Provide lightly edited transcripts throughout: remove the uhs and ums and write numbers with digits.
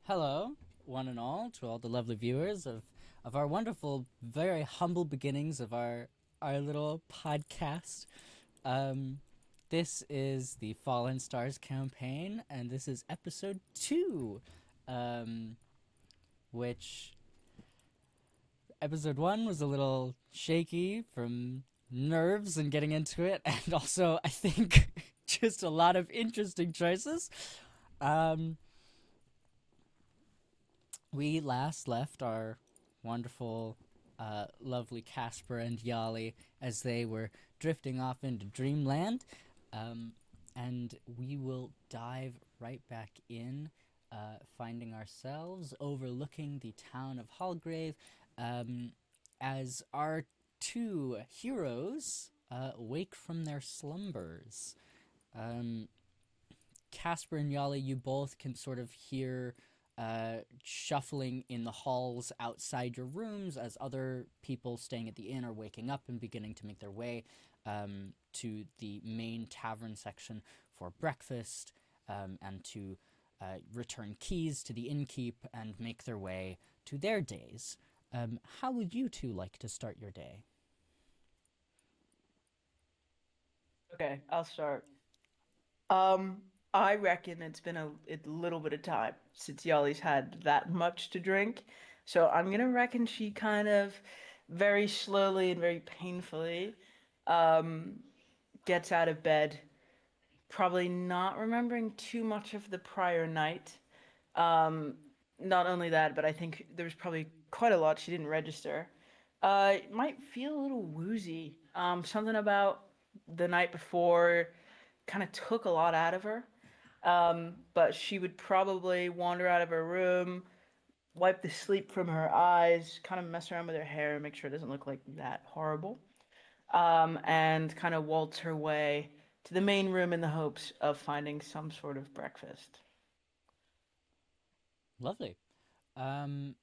Hello, one and all the lovely viewers of our wonderful, very humble beginnings of our little podcast. Um, this is the Fallen Stars campaign, and this is episode 2, um, which episode 1 was a little shaky from nerves and getting into it, and also, I think, just a lot of interesting choices. Um, we last left our wonderful, lovely Caspar and Yahli as they were drifting off into dreamland. Um, and we will dive right back in, finding ourselves overlooking the town of Hallgrave, um, as our two heroes wake from their slumbers. Um, Caspar and Yali, you both can sort of hear shuffling in the halls outside your rooms as other people staying at the inn are waking up and beginning to make their way to the main tavern section for breakfast and to return keys to the innkeep and make their way to their days. How would you two like to start your day? Okay, I'll start. Um, I reckon it's been a little bit of time since Yali's had that much to drink. So I'm gonna reckon she kind of very slowly and very painfully um gets out of bed, probably not remembering too much of the prior night. Um, Not only that, but I think there was probably quite a lot she didn't register. It might feel a little woozy. Something about the night before kind of took a lot out of her. But she would probably wander out of her room, wipe the sleep from her eyes, kind of mess around with her hair, make sure it doesn't look like that horrible, and kind of waltz her way to the main room in the hopes of finding some sort of breakfast. Lovely. Um,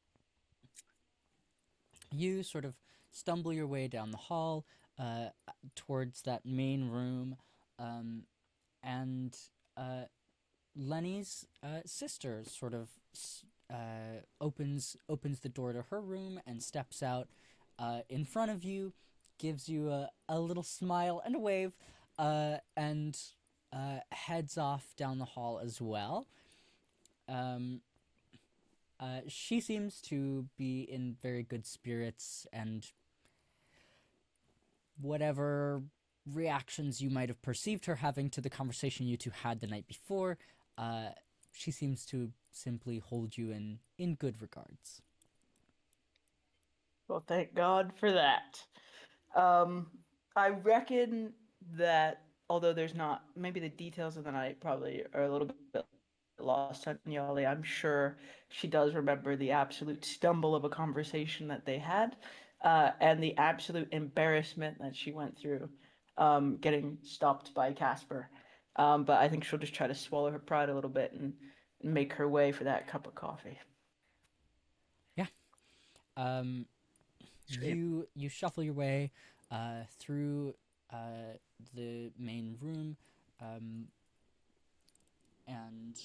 you sort of stumble your way down the hall uh, towards that main room, um, and Lenny's sister sort of opens the door to her room and steps out in front of you, gives you a little smile and a wave, and heads off down the hall as well. Um, she seems to be in very good spirits, and whatever reactions you might have perceived her having to the conversation you two had the night before, uh, she seems to simply hold you in good regards. Well, thank God for that. Um, I reckon that although there's not, maybe the details of the night probably are a little bit lost on Yali, I'm sure she does remember the absolute stumble of a conversation that they had, and the absolute embarrassment that she went through, getting stopped by Caspar. But I think she'll just try to swallow her pride a little bit and make her way for that cup of coffee. Yeah. Um, Sweet. you shuffle your way through the main room, um, and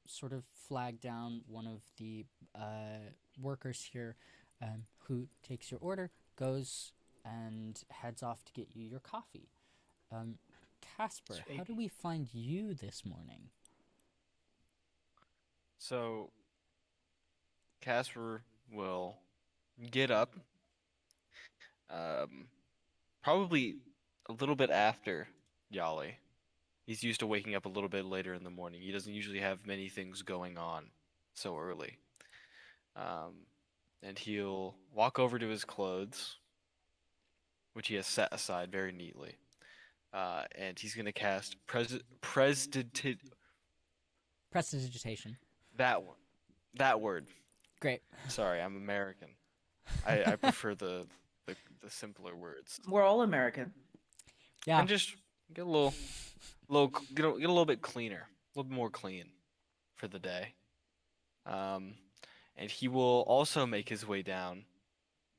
sort of flag down one of the workers here, who takes your order, goes and heads off to get you your coffee. Um, Casper, how Sweet. do we find you this morning? So Caspar will get up, um, probably a little bit after Yali. He's used to waking up a little bit later in the morning. He doesn't usually have many things going on so early. Um, and he'll walk over to his clothes, which he has set aside very neatly. And he's gonna cast Prestidigitation. that one, that word. Great. Sorry, I'm American. I prefer the simpler words. We're all American. Yeah. And just get a little get a little bit cleaner, a little bit more clean for the day. Um, and he will also make his way down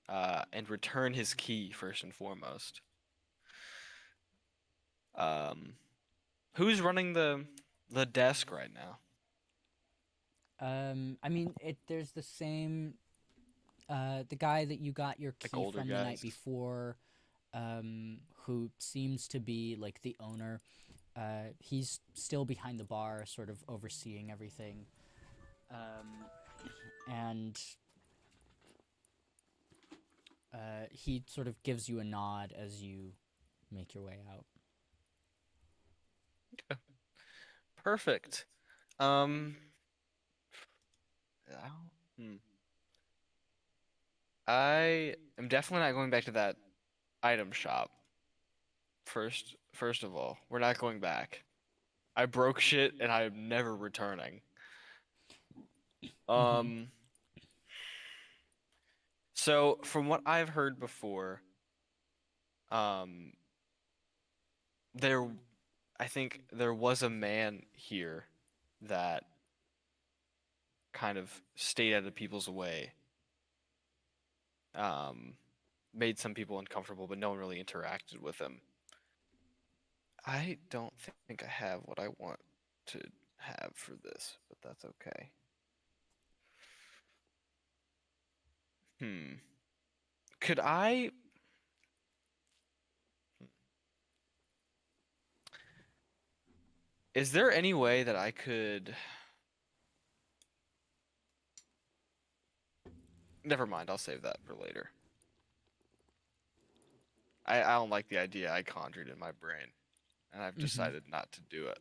and return his key first and foremost. Um, who's running the desk right now? I mean, there's the same. The guy that you got your Like key older from the night guys. before, who seems to be like the owner. He's still behind the bar, sort of overseeing everything. And he sort of gives you a nod as you make your way out. Perfect. Um, I I am definitely not going back to that item shop. First of all, we're not going back. I broke shit and I'm never returning. Mm-hmm. Um, so from what I've heard before, um, there, I think there was a man here that kind of stayed out of people's way. Um, made some people uncomfortable, but no one really interacted with him. I don't think I have what I want to have for this, but that's okay. Hmm. Could I? Is there any way that I could? Never mind, I'll save that for later. I don't like the idea I conjured in my brain, and I've Mm-hmm. decided not to do it.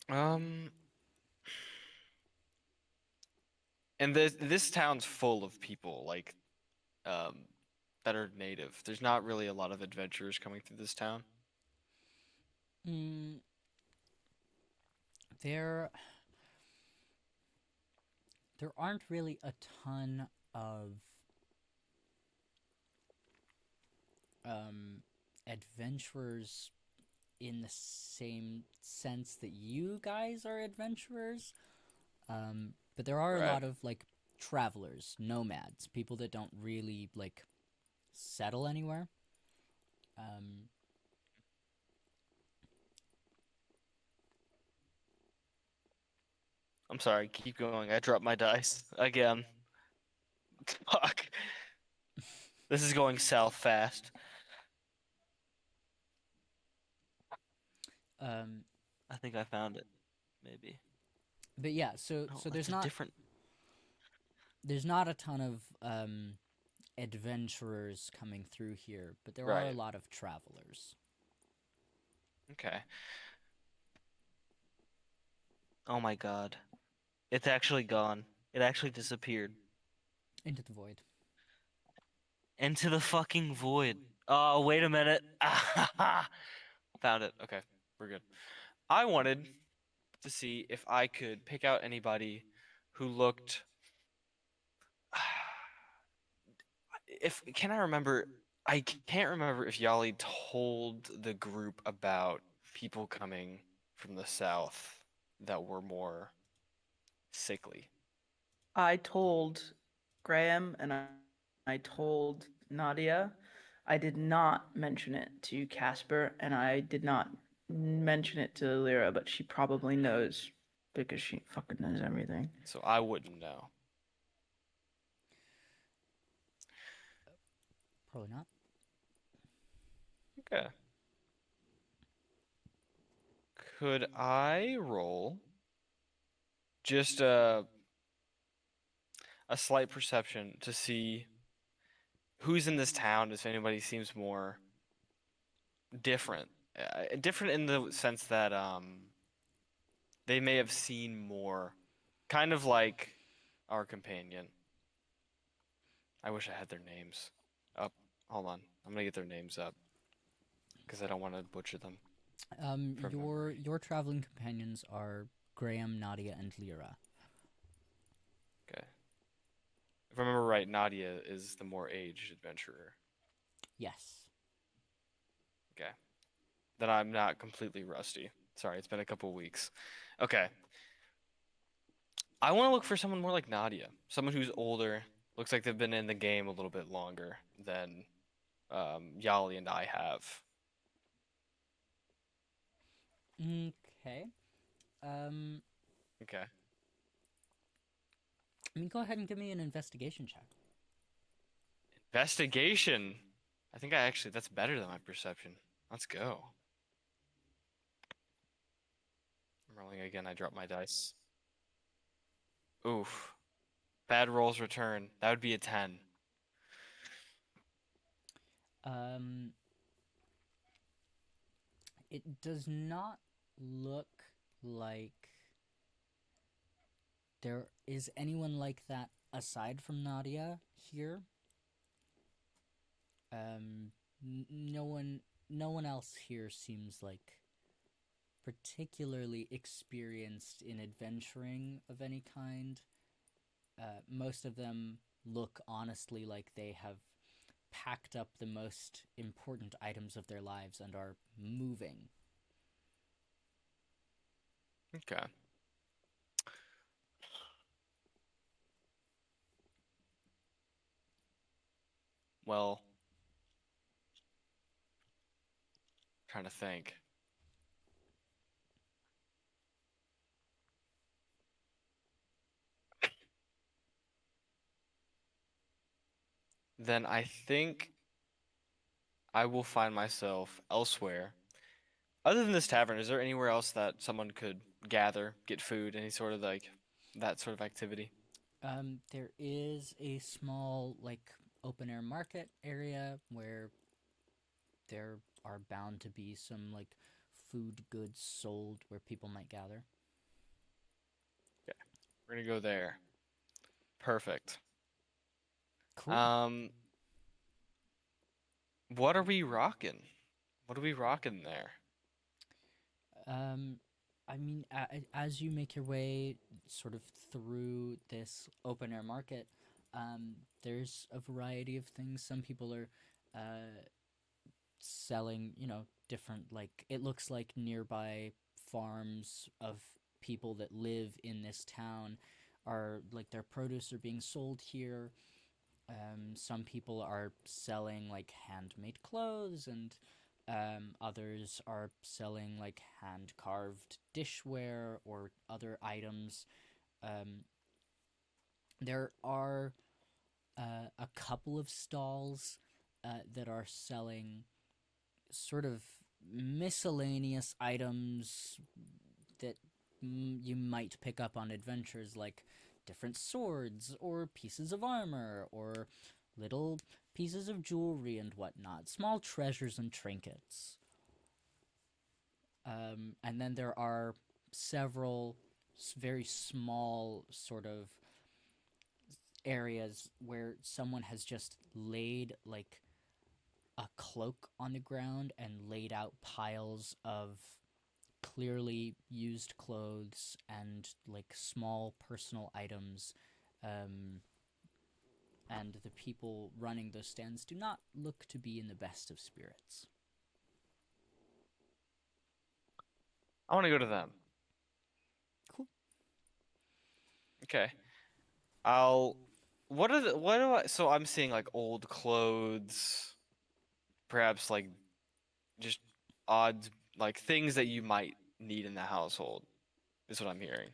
Um, and this town's full of people like um that are native. There's not really a lot of adventurers coming through this town. Mm, there, there aren't really a ton of um, adventurers in the same sense that you guys are adventurers. But there are a Right. lot of like travelers, nomads, people that don't really like settle anywhere. Um, I'm sorry, keep going. I dropped my dice again. Fuck. This is going south fast. um, I think I found it. Maybe. but yeah, so No, that's a different. there's not a ton of adventurers coming through here, but there are a Right. lot of travelers Okay. Oh my God. It's actually gone. It actually disappeared. into the void. Into the fucking void. Oh, wait a minute. Found it. Okay, we're good. I wanted to see if I could pick out anybody who looked. If can I remember? I can't remember if Yahli told the group about people coming from the south that were more sickly. I told Graham and I told Nadia. I did not mention it to Caspar, and I did not mention it to Lyra, but she probably knows because she fucking knows everything. So I wouldn't know. Probably not. Okay. Could I roll just a slight perception to see who's in this town, if anybody seems more different? Different in the sense that they may have seen more, kind of like our companion. I wish I had their names up. Hold on, I'm gonna get their names up because I don't want to butcher them from memory. Your traveling companions are Graham, Nadia, and Lyra. Okay. If I remember right, Nadia is the more aged adventurer. Yes. Okay. Then I'm not completely rusty. Sorry, it's been a couple weeks. Okay. I want to look for someone more like Nadia, someone who's older, looks like they've been in the game a little bit longer than Yahli and I have. Okay. Um, Okay. I mean, go ahead and give me an investigation check. Investigation. I think that's better than my perception. Let's go. I'm rolling again. I dropped my dice. Oof. Bad rolls return. That would be a 10. Um, it does not look like there is anyone like that aside from Nadia here. No one else here seems like particularly experienced in adventuring of any kind. Most of them look honestly like they have packed up the most important items of their lives and are moving. Okay. Well, trying to think. Then I think I will find myself elsewhere. Other than this tavern, is there anywhere else that someone could gather, get food, any sort of like that sort of activity? There is a small, like, open air market area where there are bound to be some, like, food goods sold where people might gather. Okay, we're gonna go there. Perfect. Cool. Um, what are we rocking? What are we rocking there? Um, I mean, as you make your way sort of through this open air market, there's a variety of things. Some people are selling, different, like, it looks like nearby farms of people that live in this town are, like, their produce are being sold here. Some people are selling, like, handmade clothes, and others are selling, like, hand carved dishware or other items. Um, there are a couple of stalls that are selling sort of miscellaneous items that you might pick up on adventures, like different swords or pieces of armor or little pieces of jewelry and whatnot, small treasures and trinkets. And then there are several very small sort of areas where someone has just laid, like, a cloak on the ground and laid out piles of clearly used clothes and, like, small personal items. Um, and the people running those stands do not look to be in the best of spirits. I want to go to them. Cool. Okay. I'll. What are the? What do I? So I'm seeing like old clothes, perhaps like just odd like things that you might need in the household. Is what I'm hearing.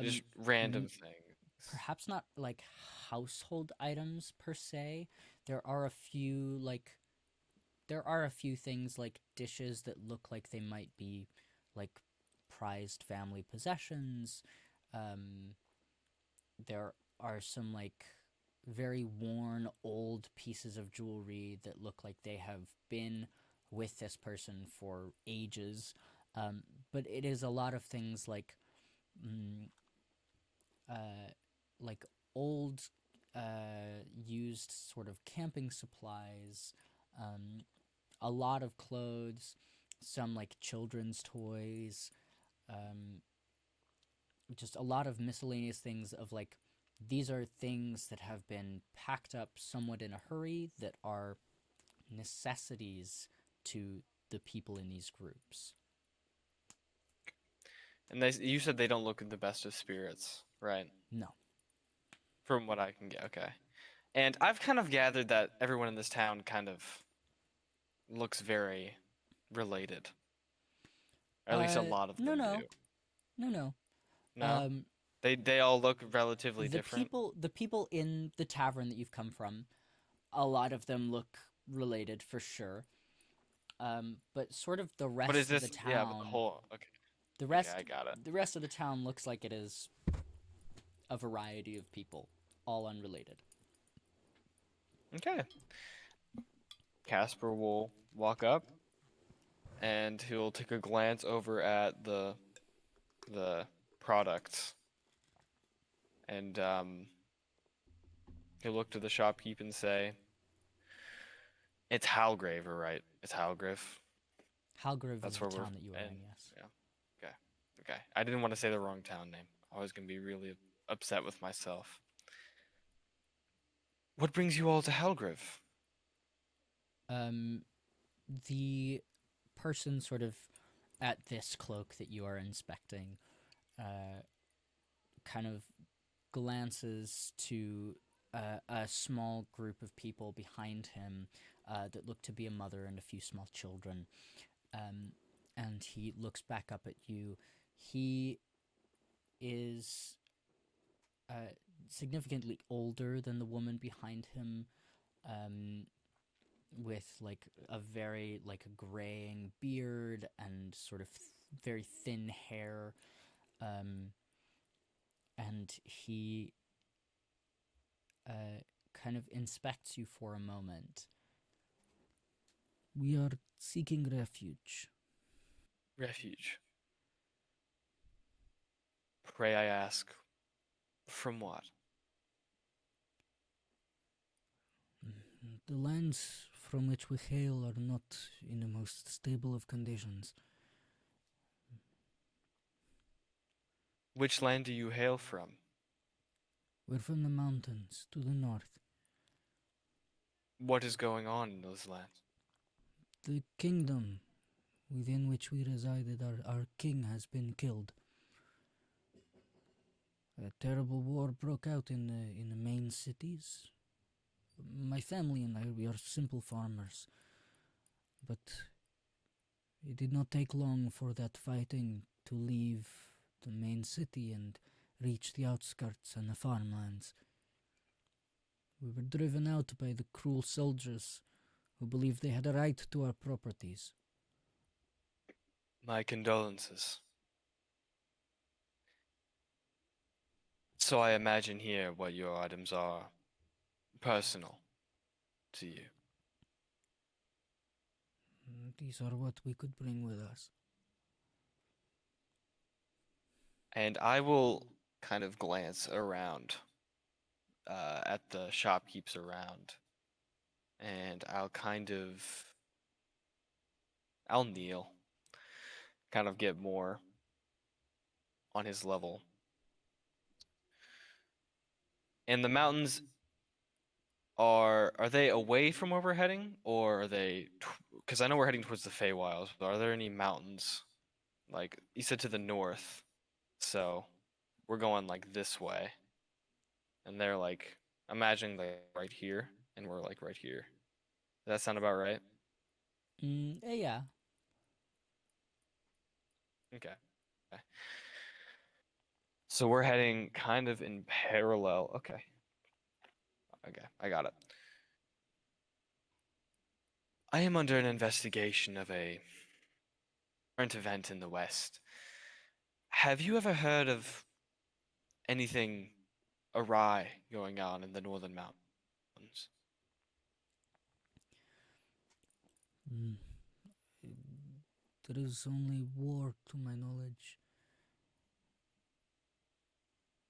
Just Um, random things. Perhaps not, like, household items per se. There are a few, like, there are a few things like dishes that look like they might be, like, prized family possessions. Um, there are some, like, very worn old pieces of jewelry that look like they have been with this person for ages. But it is a lot of things like, mm, uh, like old, used sort of camping supplies, um, a lot of clothes, some, like, children's toys, um, just a lot of miscellaneous things of, like, these are things that have been packed up somewhat in a hurry that are necessities to the people in these groups. And you said they don't look in the best of spirits, right? No. From what I can get. Okay. And I've kind of gathered that everyone in this town kind of looks very related. Or at least a lot of No, them no, do. no, no. No, they all look relatively the different. people in the tavern that you've come from, a lot of them look related for sure. But sort of the But is rest of the this? Yeah, but the town, whole. Okay, the okay, rest I got it. the rest of the town looks like it is a variety of people, all unrelated. Okay. Caspar will walk up and he'll take a glance over at the products and he'll look to the shopkeep and say, "It's Halgraver, right? It's Halgrave. Halgrove is That's the where we're town that you are in. in, yes. Yeah. Okay. Okay. I didn't want to say the wrong town name. I was gonna be really upset with myself. What brings you all to Halgrave? Um, the person sort of at this cloak that you are inspecting, kind of glances to a small group of people behind him that look to be a mother and a few small children. And he looks back up at you. He is significantly older than the woman behind him, with like a very like a graying beard and sort of very thin hair. And he kind of inspects you for a moment. We are seeking refuge. Refuge. Pray I ask, from what? The lands from which we hail are not in the most stable of conditions. Which land do you hail from? We're from the mountains to the north. What is going on in those lands? The kingdom within which we resided, our king has been killed. A terrible war broke out in the main cities. My family and I, we are simple farmers, but it did not take long for that fighting to leave the main city and reach the outskirts and the farmlands. We were driven out by the cruel soldiers who believed they had a right to our properties. My condolences. So I imagine here what your items are personal to you. These are what we could bring with us. And I will kind of glance around at the shopkeepers around. And I'll kneel, kind of get more on his level. And the mountains are they away from where we're heading, or are they? Because I know we're heading towards the Feywilds, but are there any mountains? Like you said, to the north. So we're going like this way, and they're like imagining like right here, and we're like right here. Does that sound about right? Yeah. Okay. Okay. So we're heading kind of in parallel. Okay. Okay, I got it. I am under an investigation of a current event in the West. Have you ever heard of anything awry going on in the Northern Mountains? Mm. There is only war, to my knowledge.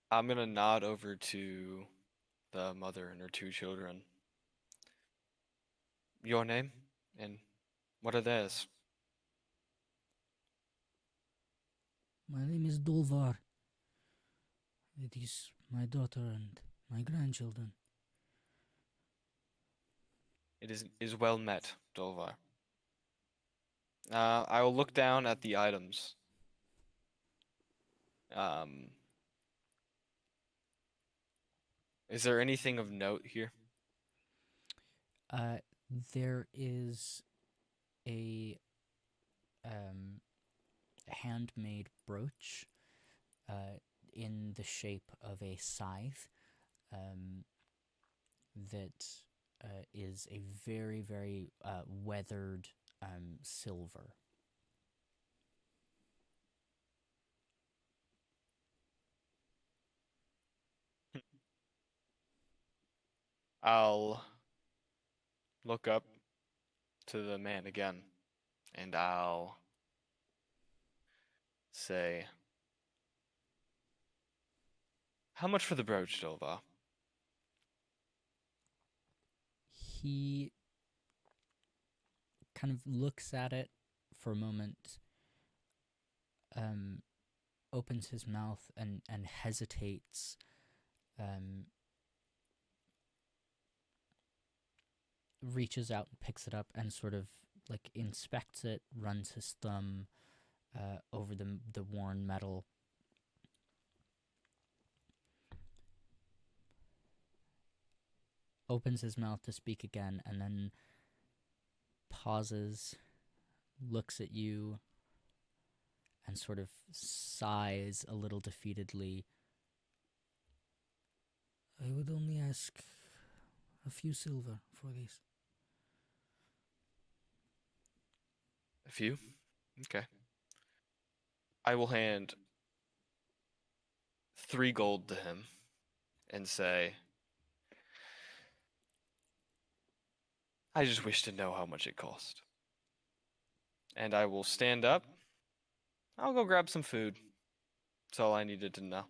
I'm gonna nod over to the mother and her two children. Your name? And what are theirs? My name is Dolvar. It is my daughter and my grandchildren. It is well met, Dolvar. I will look down at the items. Um, is there anything of note here? Uh, there is a handmade brooch. in the shape of a scythe that is a very, very weathered silver. I'll look up to the man again, and I'll say, "How much for the brooch, Dolva?" He kind of looks at it for a moment, opens his mouth and hesitates, reaches out and picks it up and sort of like inspects it, runs his thumb over the worn metal. Opens his mouth to speak again and then pauses, looks at you, and sort of sighs a little defeatedly. I would only ask a few silver for these. A few? Okay. I will hand 3 gold to him and say, "I just wish to know how much it cost." And I will stand up. I'll go grab some food. That's all I needed to know.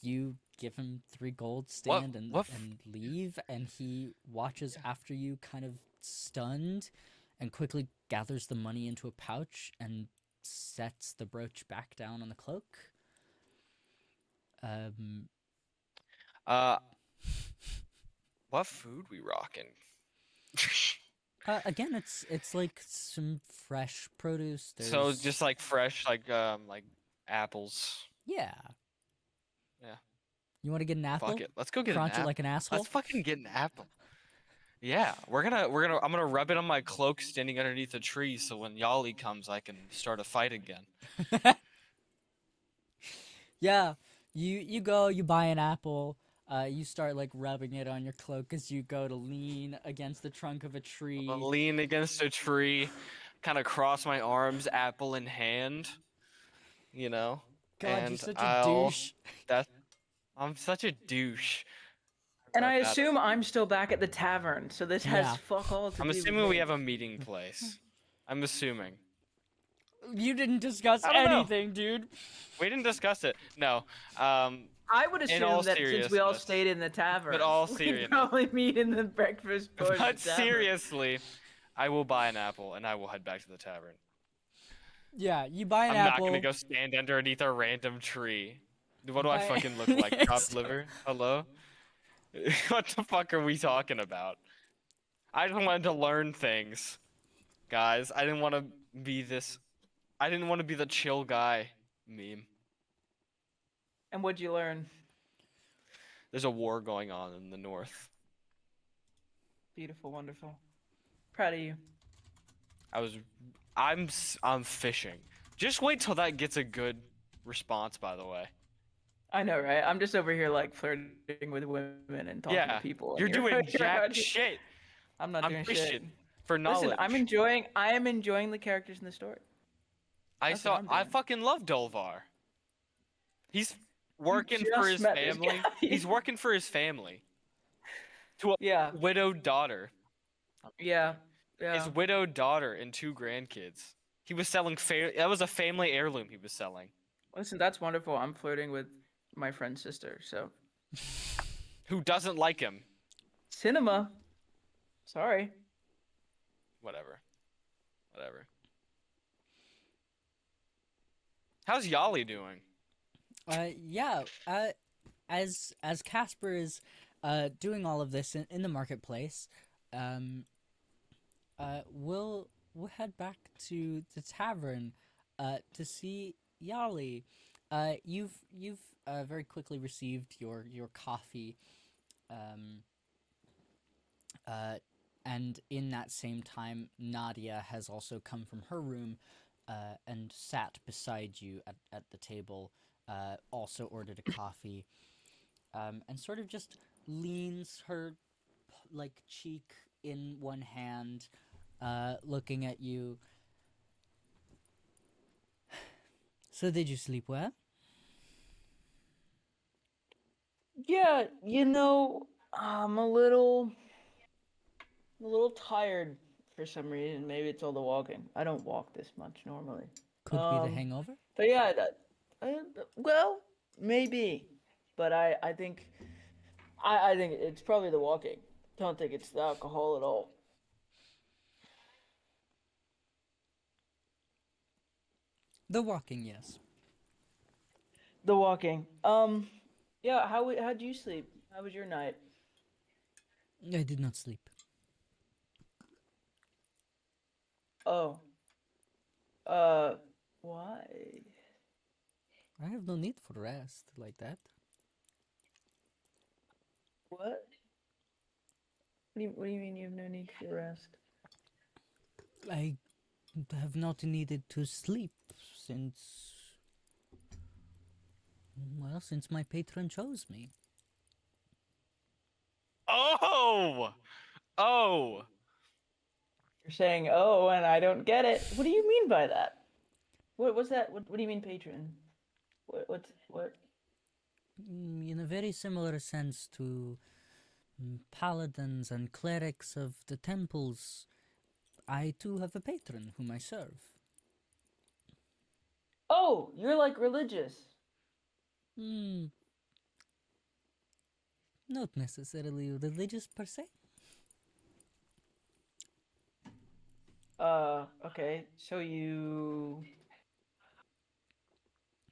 You give him 3 gold, What- stand and what leave, and he watches after you, kind of stunned, and quickly gathers the money into a pouch and sets the brooch back down on the cloak. What food we rocking? Again, it's like some fresh produce. So There's just like fresh, like apples. yeah. Yeah. You want to get an apple? Fuck it. Let's go get an Crunch it apple. like an asshole. Let's fucking get an apple. Yeah, I'm gonna rub it on my cloak standing underneath a tree so when Yahli comes I can start a fight again. Yeah, you go, you buy an apple, you start like rubbing it on your cloak as you go to lean against the trunk of a tree. I'll lean against a tree, kind of cross my arms, apple in hand. You know? God, and you're such a douche. I'm such a douche. And I Right at it. assume I'm still back at the tavern, so this has Yeah. fuck all to I'm do with assuming we me. have a meeting place. I'm assuming. You didn't discuss I don't know. anything, dude. We didn't discuss it. No. I would In all assume that since we all seriousness- stayed in the tavern, all we'd seriousness- probably meet in the breakfast bar. But seriously, I will buy an apple and I will head back to the tavern. Yeah, you buy an I'm apple. not gonna go stand underneath a random tree. What do Buy- I fucking look like? Chopped liver? Hello? What the fuck are we talking about? I just wanted to learn things, guys. I didn't want to be this. I didn't want to be the chill guy meme. And what'd you learn? There's a war going on in the north. Beautiful, wonderful. Proud of you. I'm fishing. Just wait till that gets a good response, by the way. I know, right? I'm just over here like flirting with women and talking Yeah, to people. and you're doing out jack here- shit. I'm not I'm doing fishing shit. for knowledge. Listen, I am enjoying the characters in the story. that's what I'm I doing. fucking love Dolvar. He's working for just his met this family. guy. He's working for his family. To a Yeah, widowed daughter. yeah, yeah. His widowed daughter and 2 grandkids. He was selling that was a family heirloom he was selling. Listen, that's wonderful. I'm flirting with my friend's sister, so Who doesn't like him? cinema. Sorry. Whatever. How's Yahli doing? Yeah. As Caspar is doing all of this in the marketplace, we'll head back to the tavern to see Yahli. You've very quickly received your coffee, and in that same time, Nadia has also come from her room and sat beside you at the table, also ordered a coffee, and sort of just leans her like cheek in one hand, looking at you. So did you sleep well? Yeah, I'm a little tired for some reason. Maybe it's all the walking. I don't walk this much normally. Could be the hangover. But yeah, well, maybe, but I think it's probably the walking. Don't think it's the alcohol at all. The walking, yes. The walking. Yeah. How'd you sleep? How was your night? I did not sleep. Oh. Why? I have no need for rest like that. What? What do you mean you have no need for rest? I have not needed to sleep since. Well, since my patron chose me. Oh! Oh! You're saying, oh, and I don't get it. What do you mean by that? What's that? What do you mean, patron? What? In a very similar sense to paladins and clerics of the temples, I too have a patron whom I serve. Oh, you're like religious. Hmm. Not necessarily religious per se. Okay. So you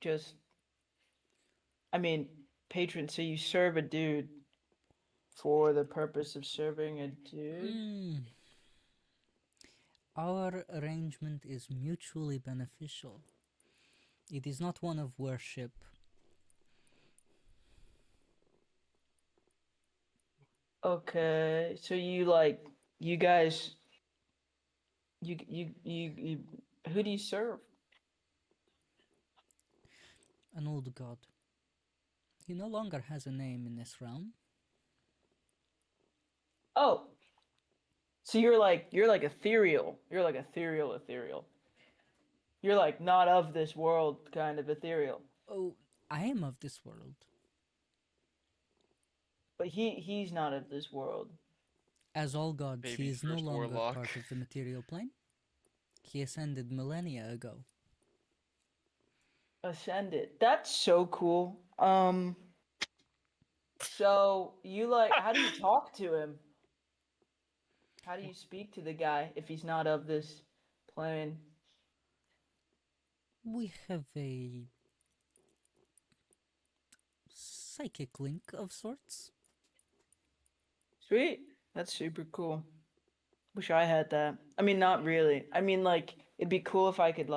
just, I mean, patron, so you serve a dude for the purpose of serving a dude? Our arrangement is mutually beneficial. It is not one of worship. Okay. So you guys, you, who do you serve? An old god. He no longer has a name in this realm. Oh, so you're like ethereal. You're like ethereal. You're like not of this world kind of ethereal. Oh, I am of this world. But he's not of this world. As all gods, he Baby is no first longer warlock. part of the material plane. He ascended millennia ago. Ascended. That's so cool. So you how do you talk to him? How do you speak to the guy if he's not of this plane? We have a psychic link of sorts. Sweet. That's super cool. Wish I had that. I mean, not really. I mean, it'd be cool if I could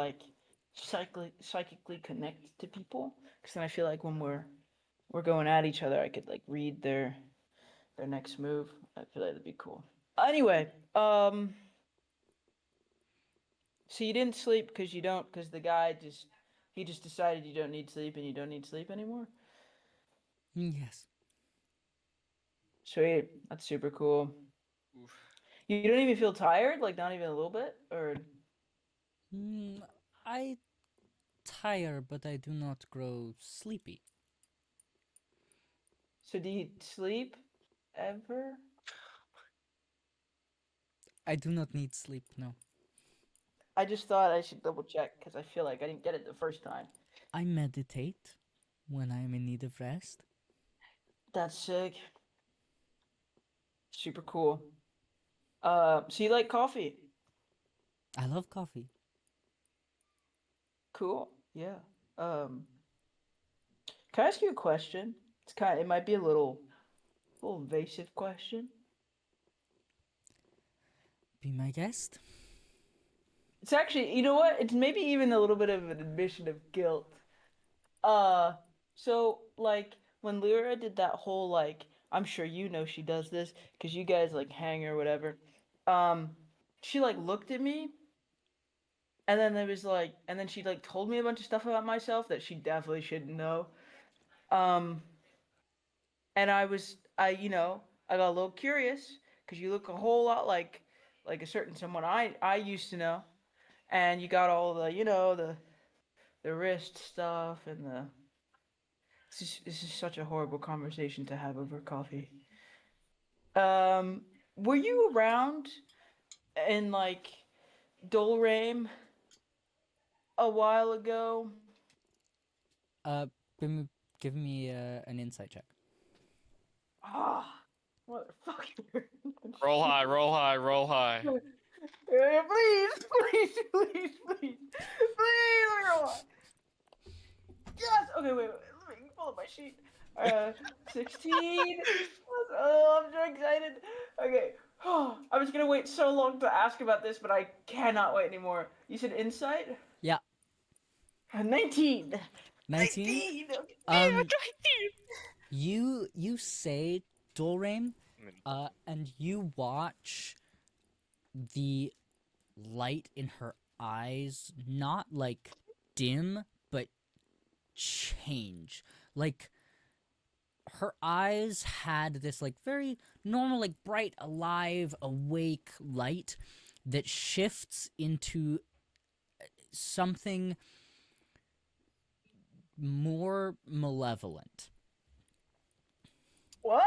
psychically connect to people, because then I feel like when we're going at each other, I could read their next move. I feel like that'd be cool. Anyway, so you didn't sleep because the guy he just decided you don't need sleep and you don't need sleep anymore? Yes. Sweet. That's super cool. You don't even feel tired? Like, not even a little bit? Or I tire, but I do not grow sleepy. so do you sleep ever? I do not need sleep, no. I just thought I should double check because I feel like I didn't get it the first time. I meditate when I am in need of rest. That's sick. Super cool. So you like coffee? I love coffee. Cool. Yeah. Can I ask you a question? It might be a little invasive question. Be my guest. It's actually, you know what? It's maybe even a little bit of an admission of guilt. So when Lyra did that whole I'm sure you know she does this because you guys hang or whatever. She looked at me And then there was like, and then she like told me a bunch of stuff about myself that she definitely shouldn't know. Um, and I got a little curious because you look a whole lot like a certain someone I used to know, and you got all the the wrist stuff and the. This is such a horrible conversation to have over coffee. Um, were you around in like Dolrame a while ago? Uh, give me an insight check. Ah, motherfucker. Roll high, roll high, roll high. Please, please, please, please, please, let me roll on. Yes. Okay, wait. Let me pull up my sheet. 16. Oh, I'm so excited. Okay. I was gonna wait so long to ask about this, but I cannot wait anymore. You said insight? Yeah, 19. 19. 19. Okay. Um, you say Dolrame, and you watch the light in her eyes not like dim, but change. Like her eyes had this like very normal, like bright, alive, awake light that shifts into something more malevolent. What?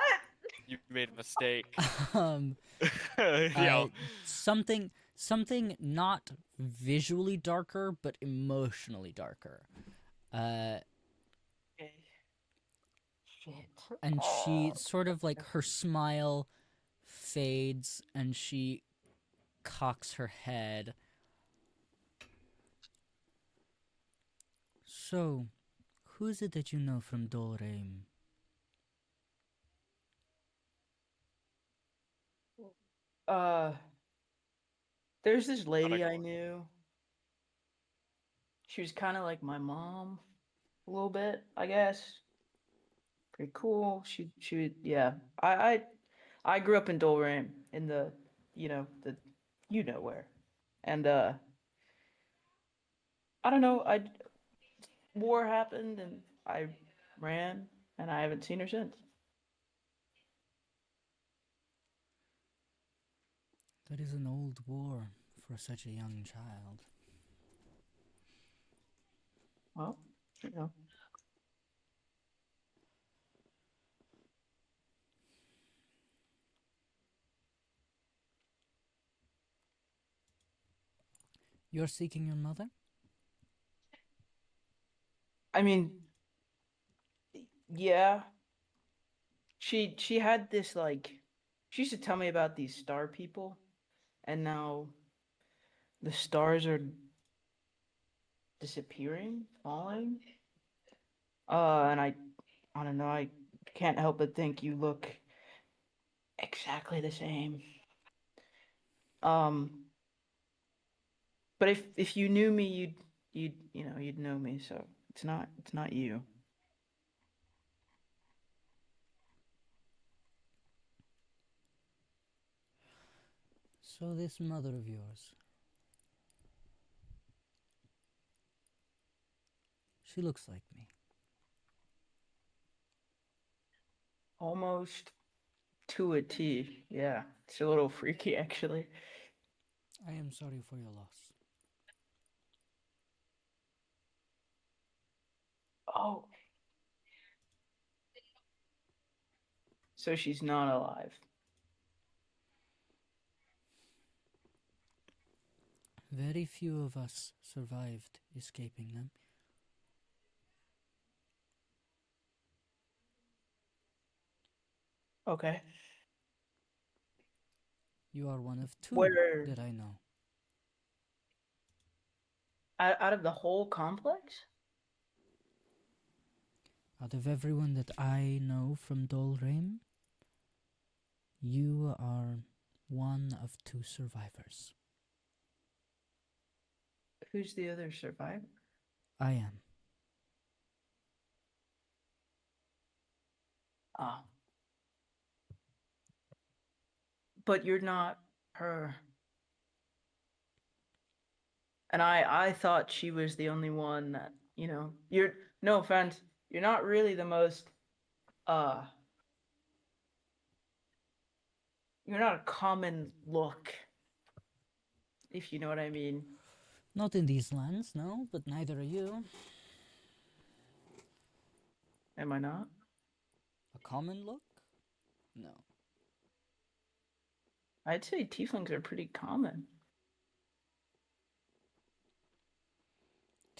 You made a mistake. um, Yeah. something not visually darker, but emotionally darker. Uh, Okay. Shit. and she Oh. sort of like her smile fades, and she cocks her head. So, who is it that you know from Dolrheim? Uh, there's this How'd I lady go? I knew. She was kind of like my mom, a little bit, I guess. Pretty cool. Yeah. I grew up in Dolrheim in the you know where. And I don't know, I war happened and I ran and I haven't seen her since. That is an old war for such a young child. Well, you know. You're seeking your mother? I mean, yeah. She had this like she used to tell me about these star people and now the stars are disappearing, falling. And I don't know, I can't help but think you look exactly the same. Um, but if you knew me, you'd know me. So it's not you. So this mother of yours, she looks like me. Almost to a T. Yeah, it's a little freaky actually. I am sorry for your loss. Oh, so she's not alive. Very few of us survived escaping them. Okay. You are one of two Where that I know. out of the whole complex? Out of everyone that I know from Dolrheim, you are one of two survivors. Who's the other survivor? I am. Oh, but you're not her. And I thought she was the only one that, you're, no offense, you're not really the most, uh, you're not a common look, if you know what I mean. Not in these lands, no, but neither are you. Am I not? A common look? No. I'd say tieflings are pretty common.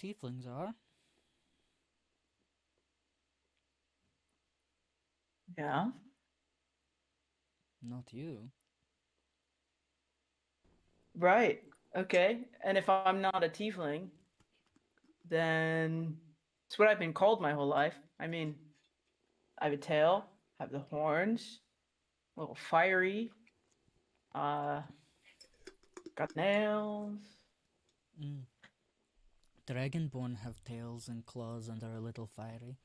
Tieflings are. Yeah. Not you. Right. Okay. And if I'm not a tiefling, then it's what I've been called my whole life. I mean, I have a tail, have the horns, a little fiery, uh, got nails. Mm. Dragonborn have tails and claws and are a little fiery.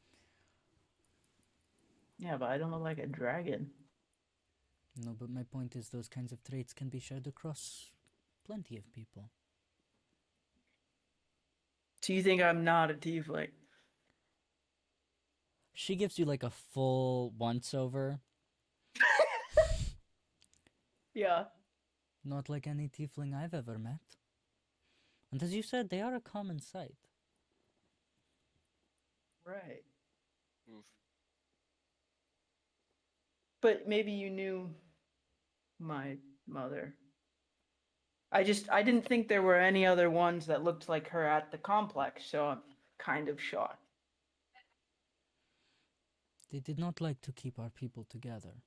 Yeah, but I don't look like a dragon. No, but my point is those kinds of traits can be shared across plenty of people. So you think I'm not a tiefling? She gives you like a full once-over. Yeah. Not like any tiefling I've ever met. And as you said, they are a common sight. Right. Oof. But maybe you knew my mother. I didn't think there were any other ones that looked like her at the complex, so I'm kind of shocked. They did not like to keep our people together.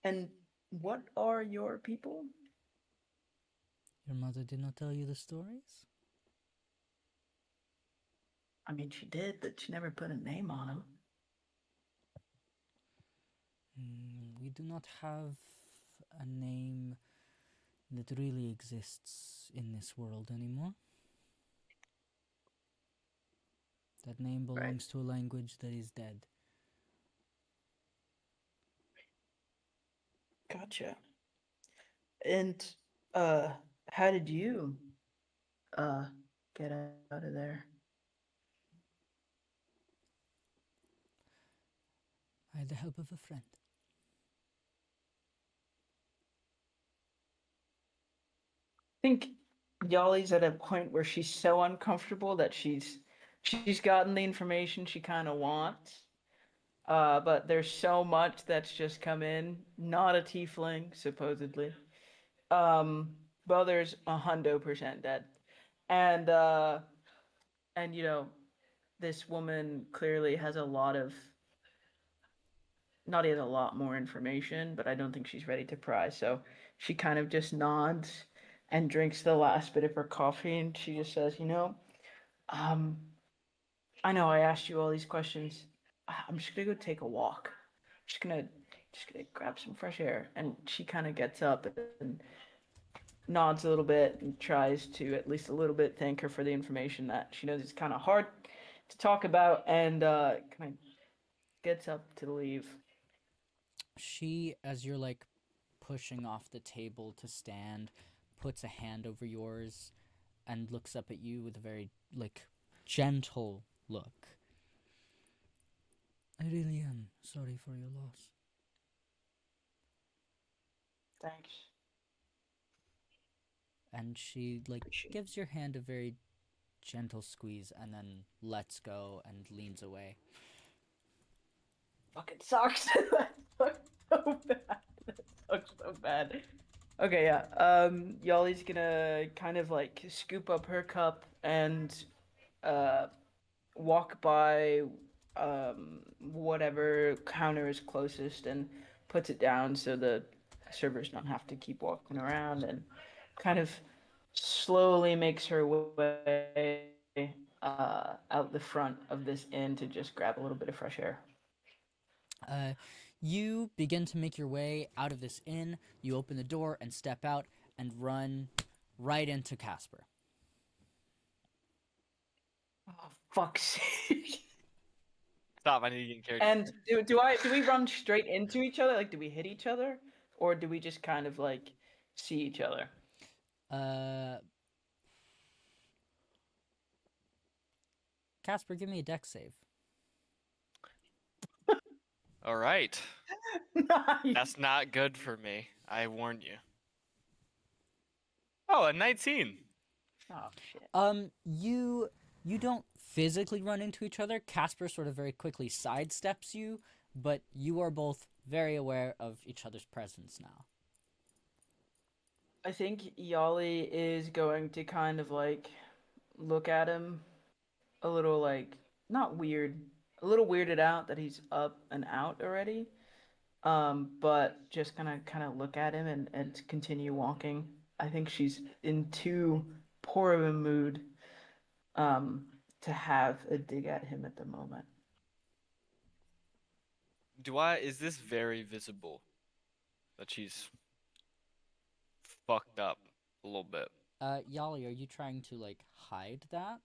And what are your people? Your mother did not tell you the stories? I mean, she did, but she never put a name on them. We do not have a name that really exists in this world anymore. That name Right. belongs to a language that is dead. Gotcha. And how did you uh get out of there? I had the help of a friend. I think Yahli's at a point where she's so uncomfortable that she's gotten the information she kind of wants. But there's so much that's just come in. Not a tiefling, supposedly. Brother's 100% dead, and and this woman clearly has a lot of. Nadia has a lot more information, but I don't think she's ready to pry. So she kind of just nods and drinks the last bit of her coffee, and she just says, um, I know I asked you all these questions. I'm just gonna go take a walk. Just gonna grab some fresh air. And she kind of gets up and nods a little bit and tries to at least a little bit thank her for the information that she knows it's kind of hard to talk about, and kind of gets up to leave. She, as you're like pushing off the table to stand, puts a hand over yours and looks up at you with a very like gentle look. I really am sorry for your loss. Thanks. And she like Appreciate it. gives your hand a very gentle squeeze and then lets go and leans away. Fucking sucks. That sucks so bad. That sucks so bad. Okay, yeah. Yali's gonna kind of like scoop up her cup and uh walk by whatever counter is closest and puts it down so the servers don't have to keep walking around, and kind of slowly makes her way out the front of this inn to just grab a little bit of fresh air. You begin to make your way out of this inn. You open the door and step out and run right into Caspar. Oh, fuck's sake. Stop! I need to get in character. And do we run straight into each other? Like, do we hit each other? or do we just kind of like see each other? Caspar, give me a dex save. All right. Nice. That's not good for me. I warn you. Oh, a 19. Oh shit. You don't physically run into each other. Caspar sort of very quickly sidesteps you, but you are both very aware of each other's presence now. I think Yahli is going to kind of like look at him a little like not weird, a little weirded out that he's up and out already. But just gonna kind of look at him and continue walking. I think she's in too poor of a mood to have a dig at him at the moment. Is this very visible that she's fucked up a little bit? Yali, are you trying to like hide that?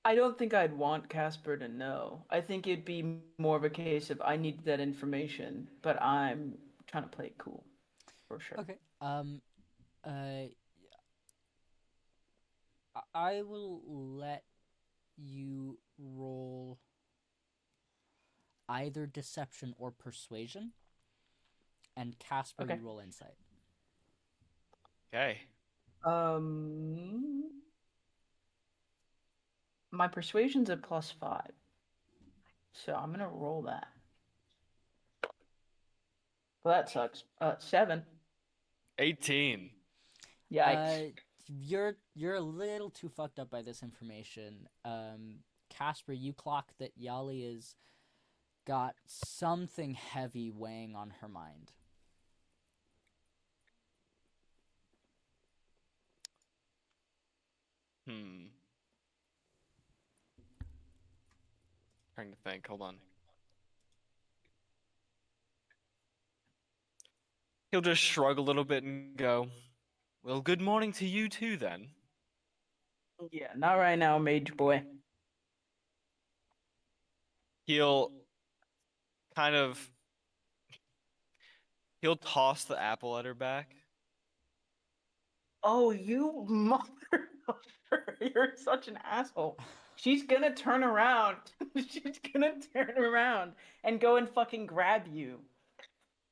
I don't think I'd want Caspar to know. I think it'd be more of a case of I need that information, but I'm trying to play it cool, for sure. Okay. I will let you roll either deception or persuasion, and Caspar, Okay. you roll insight. Okay. My persuasion's a +5, so I'm gonna roll that. Well, that sucks. 7. 18. Yikes. You're a little too fucked up by this information. Caspar, you clock that Yali is got something heavy weighing on her mind. Trying to think. Hold on. He'll just shrug a little bit and go, "Well, good morning to you too, then." Yeah, not right now, mage boy. He'll kind of he'll toss the apple at her back. Oh, you mother! You're such an asshole. She's gonna turn around. She's gonna turn around and go and fucking grab you.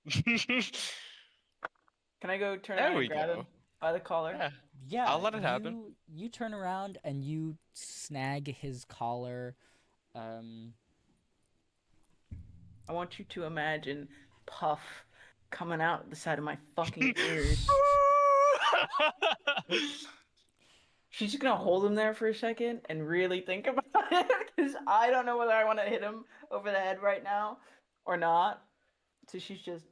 Can I go turn There around and we grab him go. by the collar? Yeah. Yeah, I'll let it happen. you turn around and you snag his collar. Um, I want you to imagine puff coming out the side of my fucking ears. She's just gonna hold him there for a second and really think about it because I don't know whether I want to hit him over the head right now or not. So she's just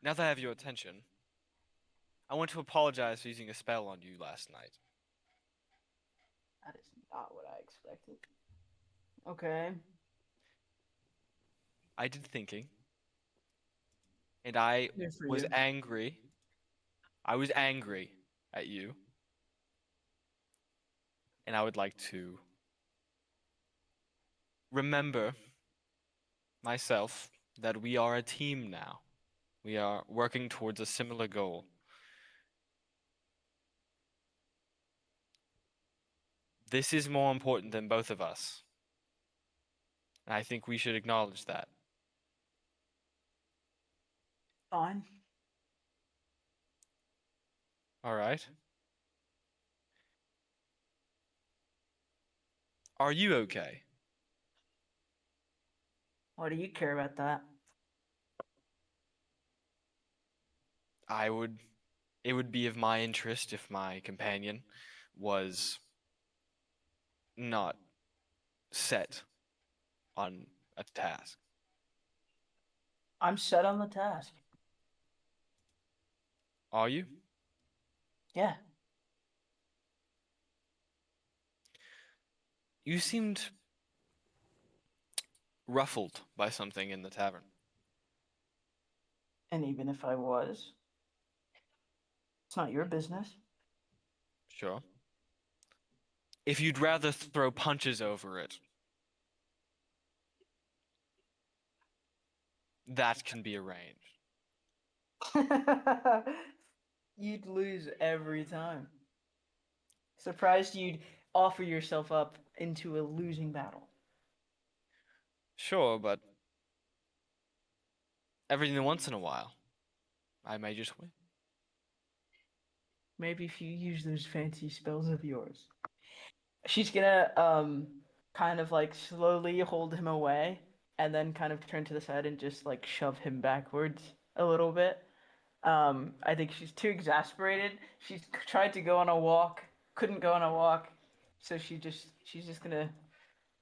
Now that I have your attention, I want to apologize for using a spell on you last night. that is not what I expected. Okay. I did thinking, and I Good for was you. angry. I was angry at you, and I would like to remember myself that we are a team now. We are working towards a similar goal. This is more important than both of us. And I think we should acknowledge that. Fine. All right? Are you okay? Why do you care about that? It would be of my interest if my companion was not set on a task. I'm set on the task. Are you? Yeah. You seemed ruffled by something in the tavern. And even if I was, it's not your business. Sure. If you'd rather throw punches over it, that can be arranged. You'd lose every time. Surprised you'd offer yourself up into a losing battle. Sure, but every once in a while, I may just win. Maybe if you use those fancy spells of yours. She's gonna kind of like slowly hold him away and then kind of turn to the side and just like shove him backwards a little bit. I think she's too exasperated. She's tried to go on a walk, couldn't go on a walk, so she's just gonna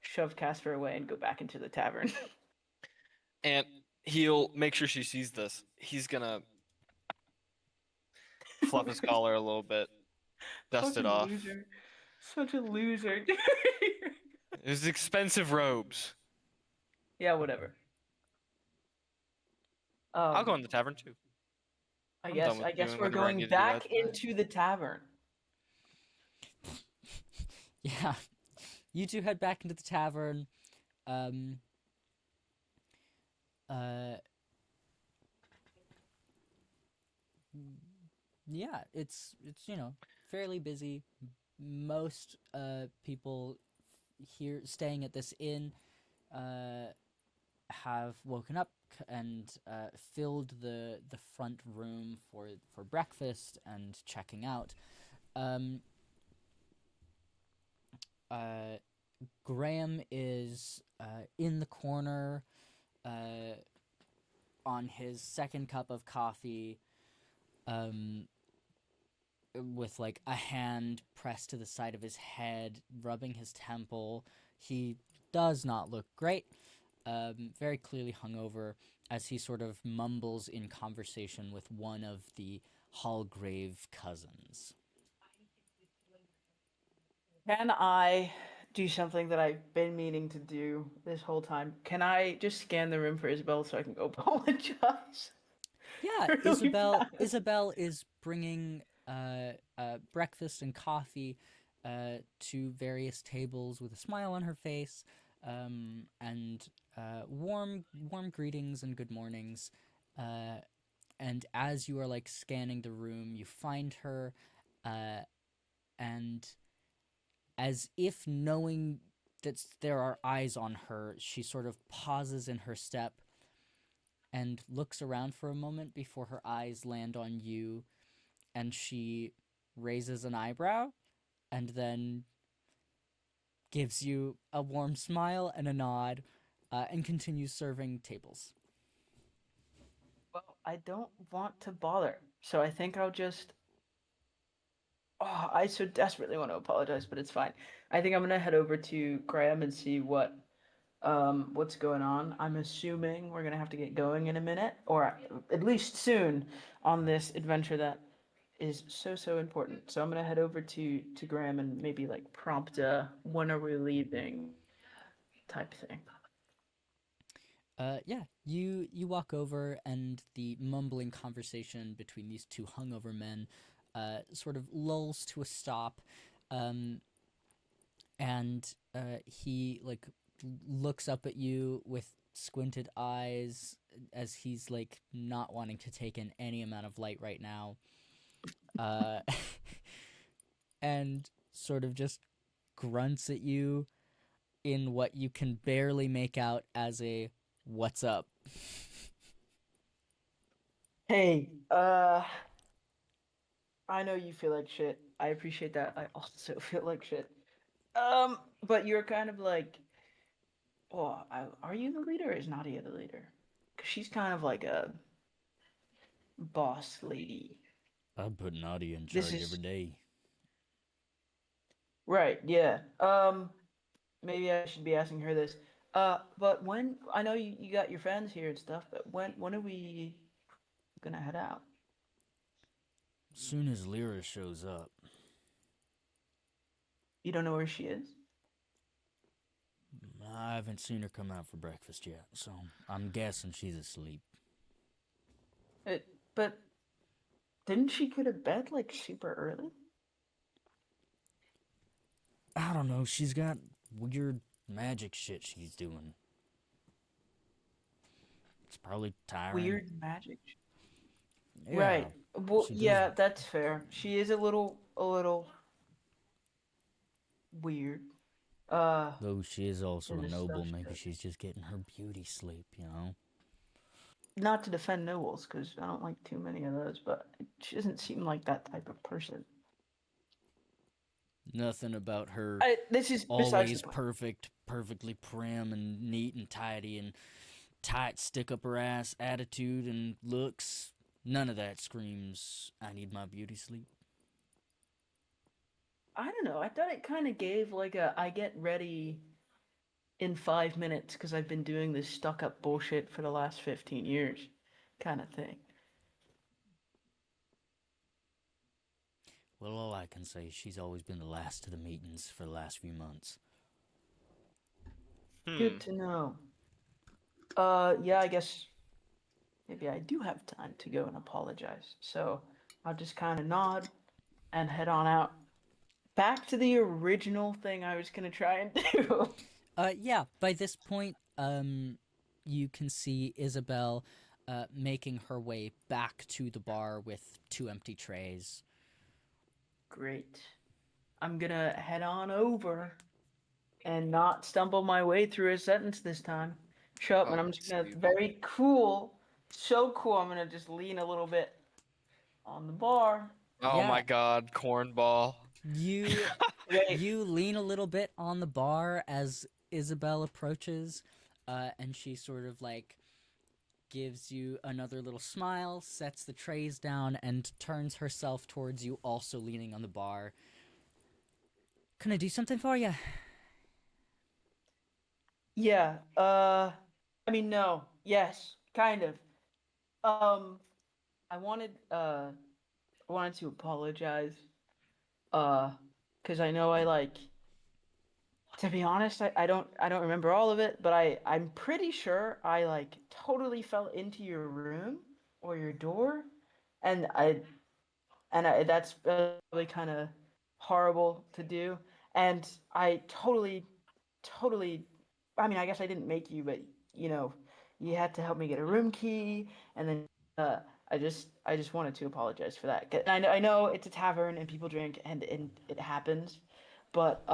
shove Caspar away and go back into the tavern. And he'll make sure she sees this. He's gonna fluff his collar a little bit, dust it Fucking off. loser. Such a loser. It was expensive robes. Yeah, whatever. I'll go in the tavern too. I'm done with I guess doing we're whatever I going need to do back outside. into the tavern. Yeah, you two head back into the tavern. Um, yeah, it's fairly busy. Most people here staying at this inn have woken up and filled the front room for breakfast and checking out. Um, Graham is in the corner on his second cup of coffee, with like a hand pressed to the side of his head, rubbing his temple. He does not look great, very clearly hungover, as he sort of mumbles in conversation with one of the Hallgrave cousins. Can I do something that I've been meaning to do this whole time? Can I just scan the room for Isabel so I can go apologize? Yeah, Really fast. Isabel is bringing breakfast and coffee to various tables with a smile on her face, and warm greetings and good mornings. And as you are like scanning the room, you find her, and as if knowing that there are eyes on her, she sort of pauses in her step and looks around for a moment before her eyes land on you, and she raises an eyebrow and then gives you a warm smile and a nod, and continues serving tables. Well, I don't want to bother, so I think I'll just. Oh, I so desperately want to apologize, but it's fine. I think I'm gonna head over to Graham and see what's going on. I'm assuming we're gonna have to get going in a minute, or at least soon, on this adventure that is so important. So I'm gonna head over to Graham and maybe like prompt a "when are we leaving" type thing. Yeah, you walk over, and the mumbling conversation between these two hungover men sort of lulls to a stop, and he like looks up at you with squinted eyes, as he's like not wanting to take in any amount of light right now, uh, and sort of just grunts at you in what you can barely make out as a "what's up." Hey, I know you feel like shit. I appreciate that. I also feel like shit. But you're kind of like, oh, are you the leader or is Nadia the leader? Because she's kind of like a boss lady. I put Nadia in This charge every is day. right, yeah. Maybe I should be asking her this. But when I know you got your friends here and stuff, but when are we gonna head out? Soon as Lira shows up. You don't know where she is? I haven't seen her come out for breakfast yet, so I'm guessing she's asleep. But didn't she go to bed like super early? I don't know, she's got weird magic shit she's doing. It's probably tiring. Weird magic. Yeah, Right. Well, she does. yeah, that's fair. She is a little weird. Though she is also In a the noble, stuff she maybe does. she's just getting her beauty sleep, you know? Not to defend nobles, because I don't like too many of those, but she doesn't seem like that type of person. Nothing about her This is besides always the point. perfect, perfectly prim and neat and tidy and tight, stick up her ass attitude and looks. None of that screams, I need my beauty sleep. I don't know. I thought it kind of gave like a I get ready in 5 minutes because I've been doing this stuck up bullshit for the last 15 years kind of thing. Well, all I can say is she's always been the last of the meetings for the last few months. Good to know. Yeah, I guess maybe I do have time to go and apologize. So I'll just kind of nod and head on out. Back to the original thing I was going to try and do. Yeah, by this point, you can see Isabel making her way back to the bar with 2 empty trays. Great. I'm going to head on over and not stumble my way through a sentence this time. Show up, and I'm just going to, very cool, so cool, I'm going to just lean a little bit on the bar. Oh Yeah. my god, cornball. You Wait, you lean a little bit on the bar as Isabel approaches, and she sort of like gives you another little smile, sets the trays down, and turns herself towards you, also leaning on the bar. Can I do something for you? yeah, I mean, no, yes, kind of. Um, I wanted to apologize, because I know I like, to be honest, I don't remember all of it, but I'm pretty sure I like totally fell into your room or your door, and that's really kind of horrible to do, and I totally, I mean, I guess I didn't make you, but you know, you had to help me get a room key, and then uh, I just wanted to apologize for that. I know it's a tavern and people drink and it happens, but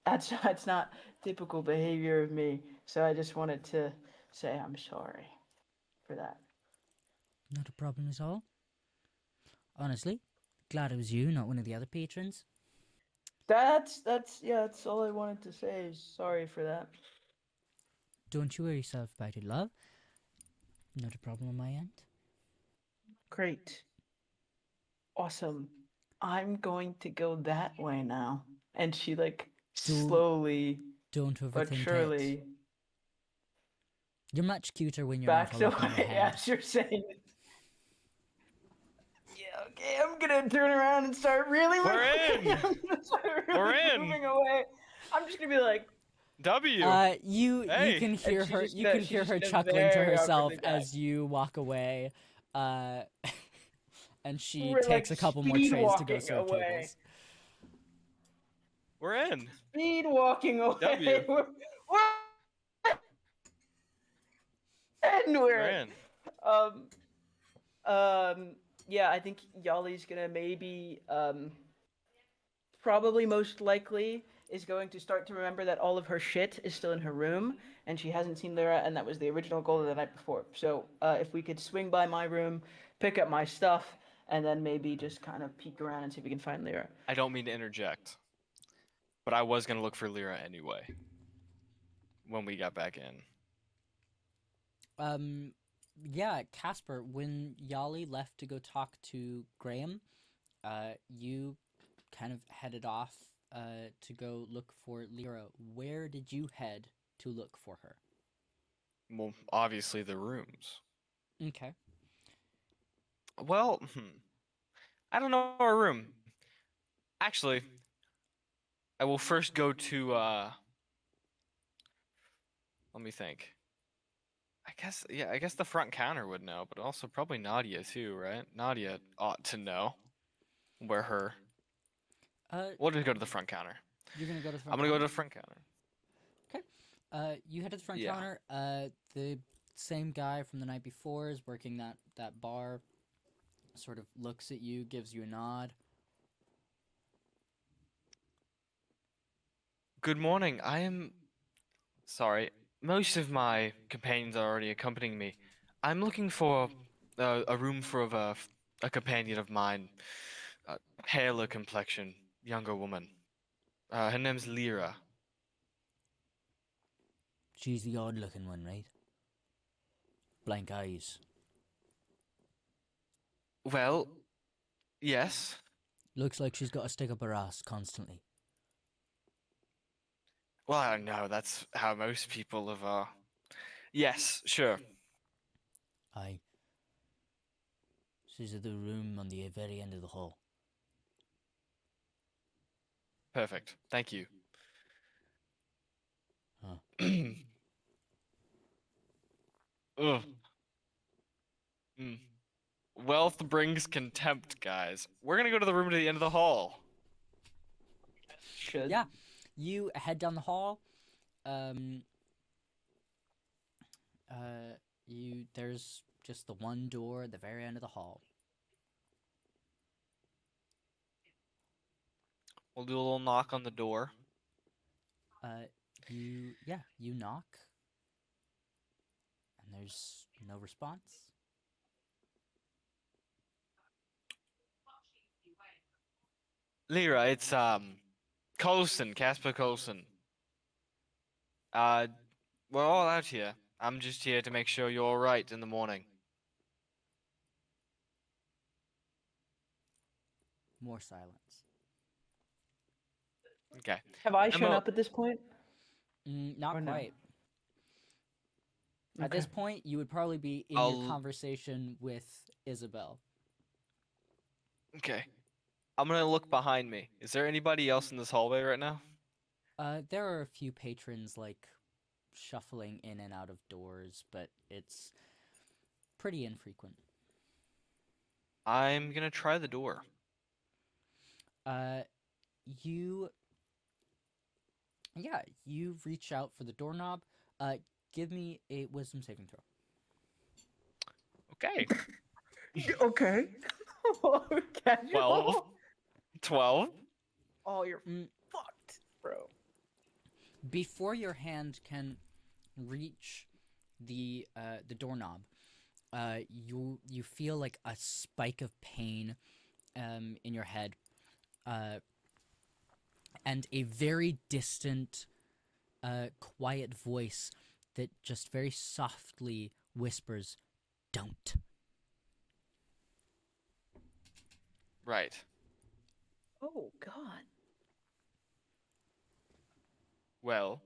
that's not typical behavior of me. So I just wanted to say I'm sorry for that. Not a problem at all. Honestly, glad it was you, not one of the other patrons. That's yeah, that's all I wanted to say. Is sorry for that. Don't you worry yourself about it, love. Not a problem on my end. Great. Awesome. I'm going to go that way now. And she like slowly Don't but overthink it. surely You're much cuter when you're not backs all up in your away head. as you're saying it. Yeah, okay, I'm gonna turn around and start really We're in! I'm gonna start really We're in! moving away. I'm just gonna be like, W. You Hey. can hear she's her. just You gonna- can she's hear just her gonna chuckling to very herself awkwardly as you walk away, and she We're takes like a couple more speed trays to go walking serve away. tables. We're in. Speed walking away. W. We're and We're in. um yeah, I think Yahli's gonna maybe probably most likely is going to start to remember that all of her shit is still in her room and she hasn't seen Lyra, and that was the original goal of the night before. So if we could swing by my room, pick up my stuff, and then maybe just kind of peek around and see if we can find Lyra. I don't mean to interject, but I was gonna look for Lyra anyway. When we got back in. Yeah, Caspar, when Yahli left to go talk to Grayham, you kind of headed off to go look for Lyra. Where did you head to look for her? Well, obviously the rooms. Okay. Well, I don't know our room. Actually, I will first go to let me think. I guess the front counter would know, but also probably Nadia too, right? Nadia ought to know where her. We'll just go to the front counter. You're gonna go to the front I'm gonna go to counter? the front counter. Okay. You head to the front counter. The same guy from the night before is working that bar. Sort of looks at you, gives you a nod. Good morning. I am sorry. Most of my companions are already accompanying me. I'm looking for a room for a companion of mine, a paler complexion, younger woman. Her name's Lira. She's the odd-looking one, right? Blank eyes. Well, yes. Looks like she's got a stick up her ass constantly. Well, I know that's how most people live are. Yes, sure. Aye. She's at the room on the very end of the hall. Perfect. Thank you. Huh. Ugh. Mm. Wealth brings contempt, guys. We're gonna go to the room at the end of the hall. Should. Yeah. You head down the hall. Um. There's just the one door at the very end of the hall. We'll do a little knock on the door. You knock, and there's no response. Lyra, it's Kulson, Caspar Kulson. Uh, we're all out here. I'm just here to make sure you're all right in the morning. More silence. Okay. Have I shown Emma- up at this point? Not Or no? quite. At this point, you would probably be in your conversation with Isabel. Okay. I'm gonna look behind me. Is there anybody else in this hallway right now? There are a few patrons like shuffling in and out of doors, but it's pretty infrequent. I'm gonna try the door. You reach out for the doorknob. Give me a wisdom saving throw. Okay. Okay. Casual. 12. Oh, you're Mm. fucked, bro. Before your hand can reach the doorknob, you feel like a spike of pain in your head, and a very distant, quiet voice that just very softly whispers, "Don't." Right. Oh God. Well.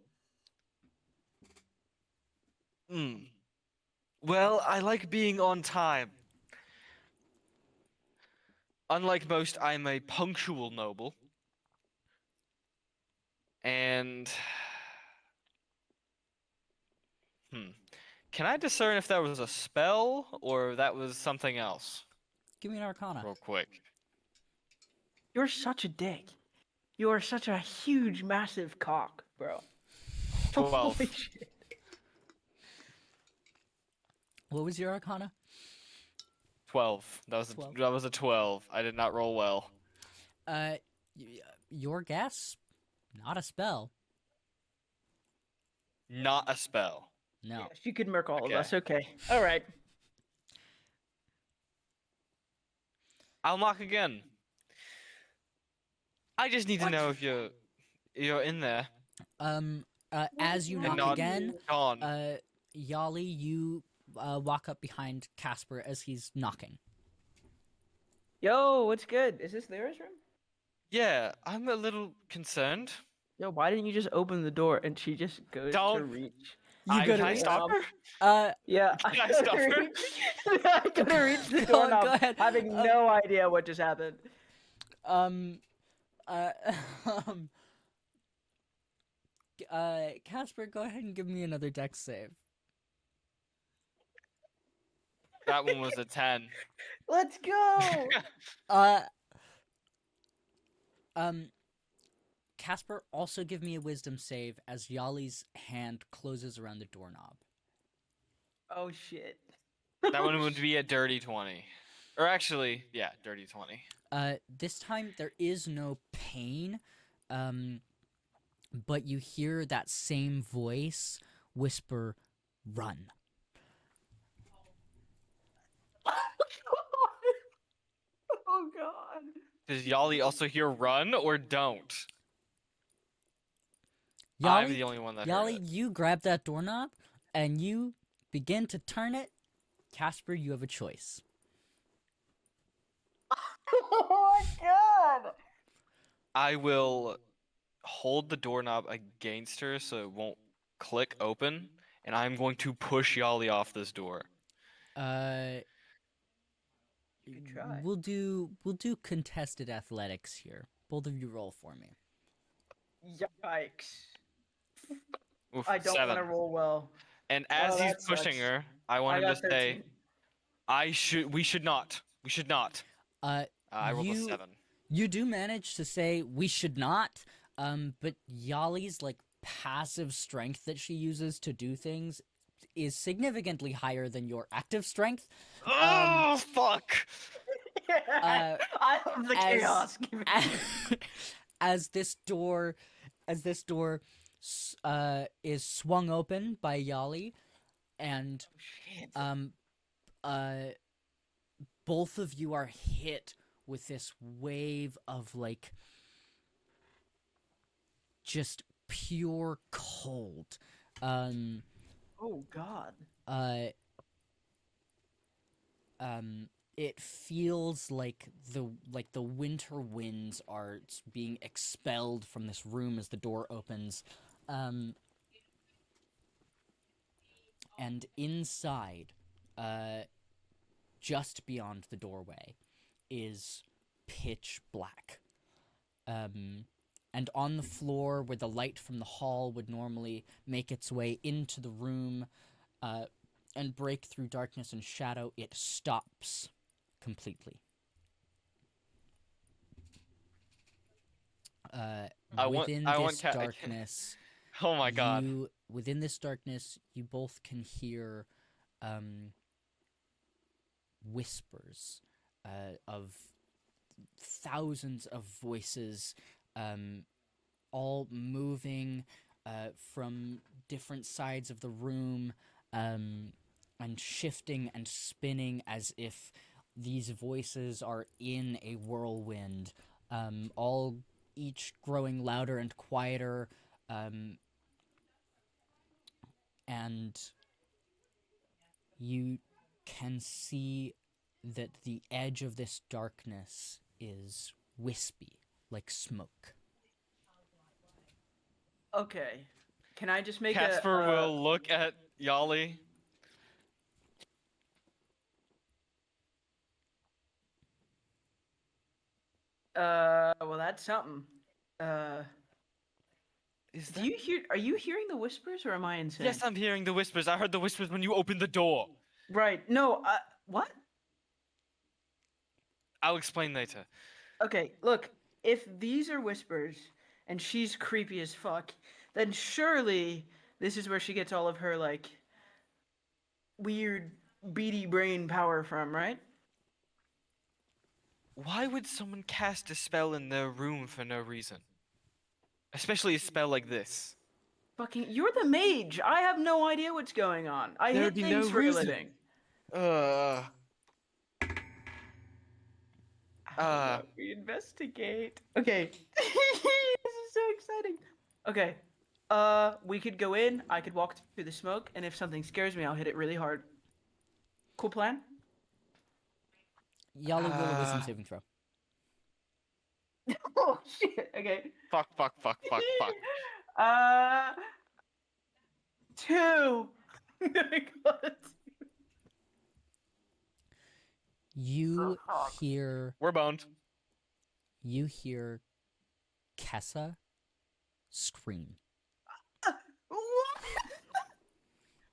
Well, I like being on time. Unlike most, I'm a punctual noble. And can I discern if that was a spell or that was something else? Give me an Arcana. Real quick. You're such a dick. You are such a huge, massive cock, bro. 12. Holy shit. What was your Arcana? 12. That was 12. that was a 12. I did not roll well. Your guess? Not a spell. Not a spell. No. Yes, you could murk all Okay. of us. Okay. All right. I'll knock again. I just need to know if you're in there. As you And knock not again, gone. Yahli, you walk up behind Caspar as he's knocking. Yo, what's good? Is this Lyra's room? Yeah, I'm a little concerned. Yo, why didn't you just open the door and she just goes to Don't- reach? Can I stop her? Yeah, Can I stop her? I gotta reach the Go doorknob, ahead. having no idea what just happened. Caspar, go ahead and give me another dex save. That one was a 10. Let's go. Caspar, also give me a wisdom save as Yahli's hand closes around the doorknob. Oh shit. That one would be a dirty 20. Or actually, yeah, dirty 20. This time there is no pain, but you hear that same voice whisper, "Run." Oh god. Does Yahli also hear run or don't? I'm the only one that heard Yahli, it. you grab that doorknob and you begin to turn it. Caspar, you have a choice. Oh my god. I will hold the doorknob against her so it won't click open, and I'm going to push Yahli off this door. Uh, You could try. we'll do contested athletics here. Both of you roll for me. Yikes. Oof, I don't want 7. to roll well. And as he's that pushing sucks. her, I I want him got to say, 13. we should not. We should not. I rolled a 7. You do manage to say we should not, but Yali's like passive strength that she uses to do things is significantly higher than your active strength. Oh, fuck! I love the chaos. As this door is swung open by Yali, and both of you are hit with this wave of like just pure cold. Oh god. It feels like the winter winds are being expelled from this room as the door opens. And inside, just beyond the doorway, is pitch black. And on the floor, where the light from the hall would normally make its way into the room and break through darkness and shadow, it stops completely. Within this darkness, oh my god! Within this darkness, you both can hear whispers of thousands of voices, all moving from different sides of the room, and shifting and spinning as if these voices are in a whirlwind, all each growing louder and quieter, and you can see that the edge of this darkness is wispy, like smoke. Okay. Can I just make Caspar will look at Yahli. Well, that's something. Are you hearing the whispers, or am I insane? Yes, I'm hearing the whispers. I heard the whispers when you opened the door. Right. No, what? I'll explain later. Okay, look, if these are whispers, and she's creepy as fuck, then surely this is where she gets all of her, like, weird, beady brain power from, right? Why would someone cast a spell in their room for no reason? Especially a spell like this. Fucking, you're the mage. I have no idea what's going on. I hit things for a living. We investigate. Okay. This is so exciting. Okay. We could go in. I could walk through the smoke, and if something scares me, I'll hit it really hard. Cool plan? Yali, roll a wisdom saving throw. Oh shit. Okay. Fuck. 2. You hear. We're boned. You hear Kessa scream.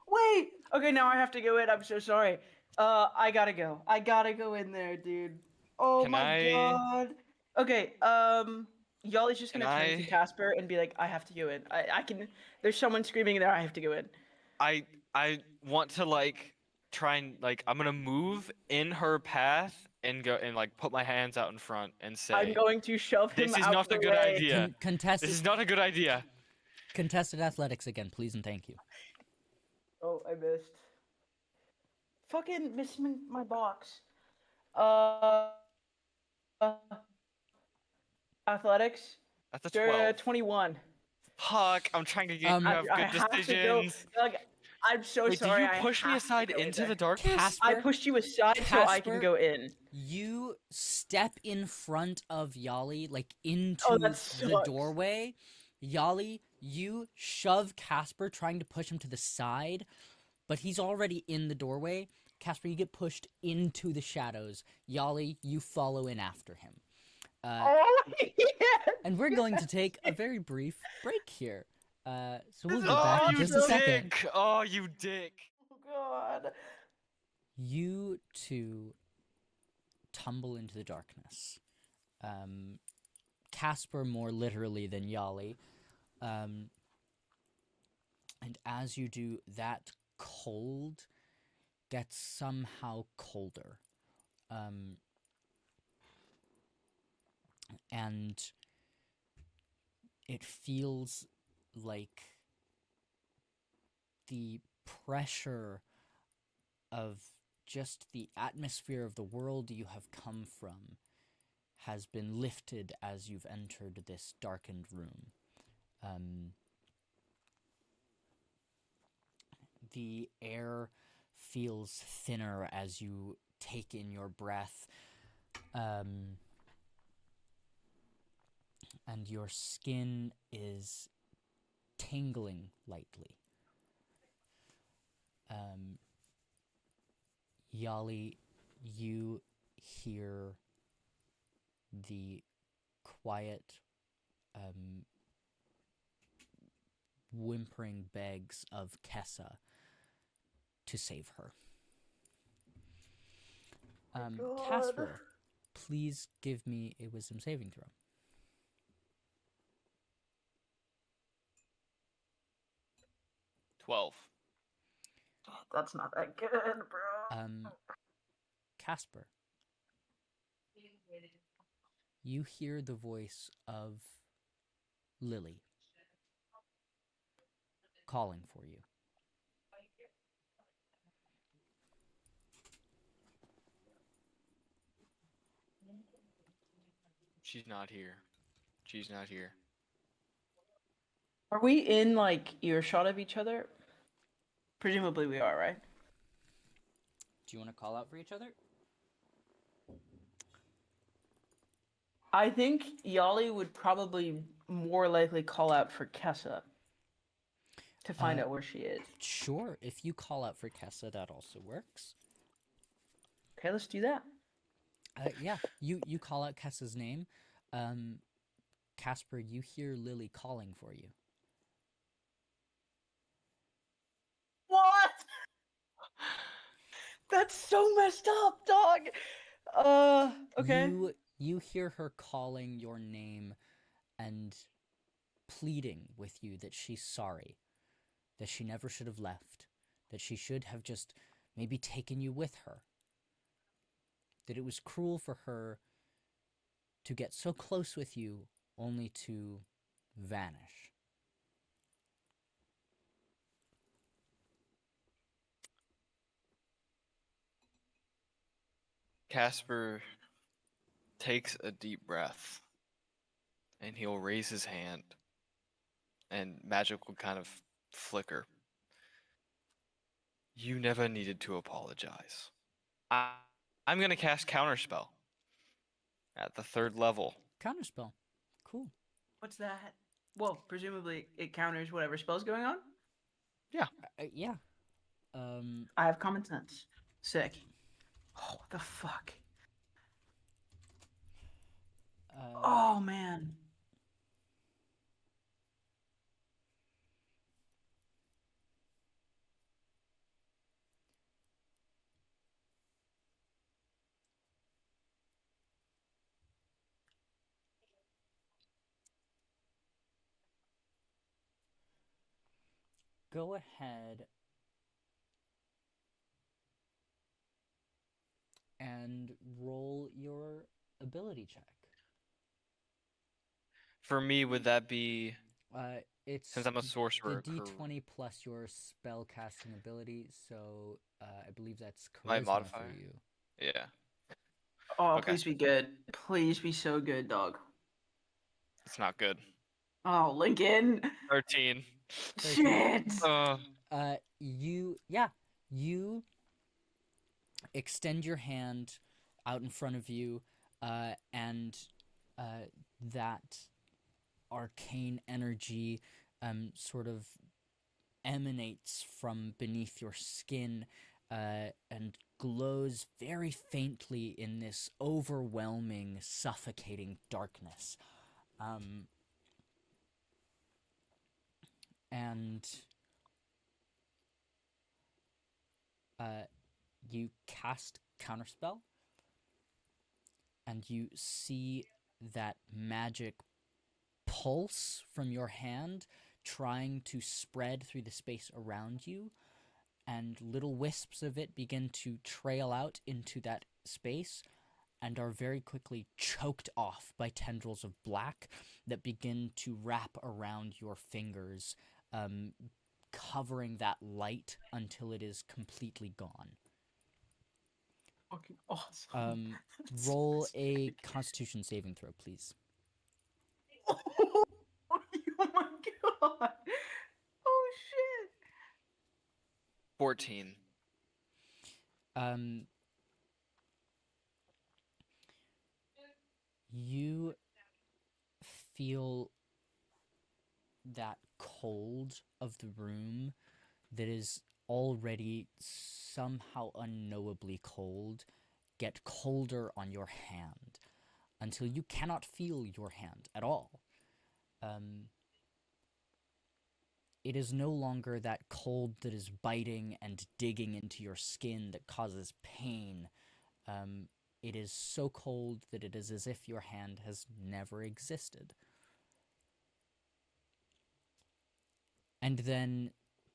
Wait. Okay, now I have to go in. I'm so sorry. I gotta go. I gotta go in there, dude. Oh my god. Okay. Yali's just gonna turn to Caspar and be like, "I have to go in. I can. There's someone screaming in there. I have to go in." I want to like try and like I'm gonna move in her path and go and like put my hands out in front and I'm say, going to shove him "This is out not the a good way. idea. This is not a good idea." Contested athletics again, please and thank you. Oh, I missed. Fucking missing my box. Uh, athletics. That's a 12. 21. Fuck, I'm trying to get you have I good have to go. decisions. Like, I'm so Wait, did sorry. you I push me have to aside go in into the there. darkness? I Caspar, pushed you aside so I can Caspar, go in. you step in front of Yahli, like Oh, into that the sucks. doorway. Yahli, you shove Caspar, trying to push him to the side, but he's already in the doorway. Caspar, you get pushed into the shadows. Yahli, you follow in after him. Oh, yes. And we're going to take a very brief break here. So we'll be is back in you just a second. dick! Oh, you dick! Oh, God. You two tumble into the darkness. Caspar more literally than Yahli. And as you do, that cold gets somehow colder. And it feels like the pressure of just the atmosphere of the world you have come from has been lifted as you've entered this darkened room. The air feels thinner as you take in your breath, and your skin is tingling lightly. Yahli, you hear the quiet, whimpering begs of Kessa to save her. Caspar, please give me a wisdom saving throw. 12. That's not that good, bro. Caspar, you hear the voice of Lily calling for you. She's not here. She's not here. Are we in, like, earshot of each other? Presumably we are, right? Do you want to call out for each other? I think Yahli would probably more likely call out for Kessa to find out where she is. Sure, if you call out for Kessa, that also works. Okay, let's do that. Yeah, you call out Kessa's name. Caspar, you hear Lily calling for you. What? That's so messed up, dog. Okay. You hear her calling your name and pleading with you that she's sorry, that she never should have left, that she should have just maybe taken you with her, that it was cruel for her to get so close with you only to vanish. Caspar takes a deep breath and he'll raise his hand and magic will kind of flicker. You never needed to apologize. I'm gonna cast Counterspell at the 3rd level. Counterspell. Cool. What's that? Well, presumably it counters whatever spell's going on. Yeah. Yeah. I have common sense. Sick. Oh, what the fuck? Oh, man. Go ahead and roll your ability check. For me, would that be It's since I'm a the sorcerer? d20 plus your spell casting ability, so I believe that's My charisma for modifier? you. Yeah. Oh, Okay. please be good. Please be so good, dog. It's not good. Oh, Lincoln. 13. 13. Shit. You extend your hand out in front of you, and that arcane energy sort of emanates from beneath your skin and glows very faintly in this overwhelming, suffocating darkness. And you cast Counterspell, and you see that magic pulse from your hand trying to spread through the space around you, and little wisps of it begin to trail out into that space and are very quickly choked off by tendrils of black that begin to wrap around your fingers, covering that light until it is completely gone. Fucking awesome. Roll a Constitution saving throw, please. Oh my god. Oh shit. 14. You feel that cold of the room that is already somehow unknowably cold get colder on your hand until you cannot feel your hand at all. It is no longer that cold that is biting and digging into your skin that causes pain. It is so cold that it is as if your hand has never existed. And then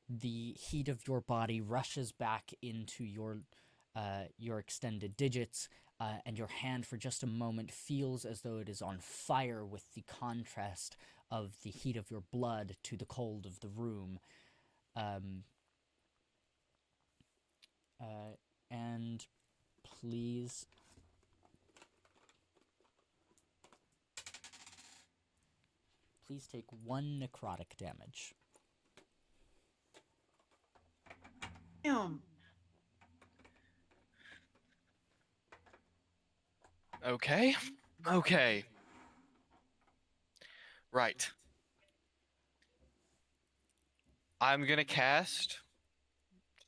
the heat of your body rushes back into your extended digits, and your hand for just a moment feels as though it is on fire with the contrast of the heat of your blood to the cold of the room. And please take 1 necrotic damage. Damn. Okay. Okay. Right. I'm gonna cast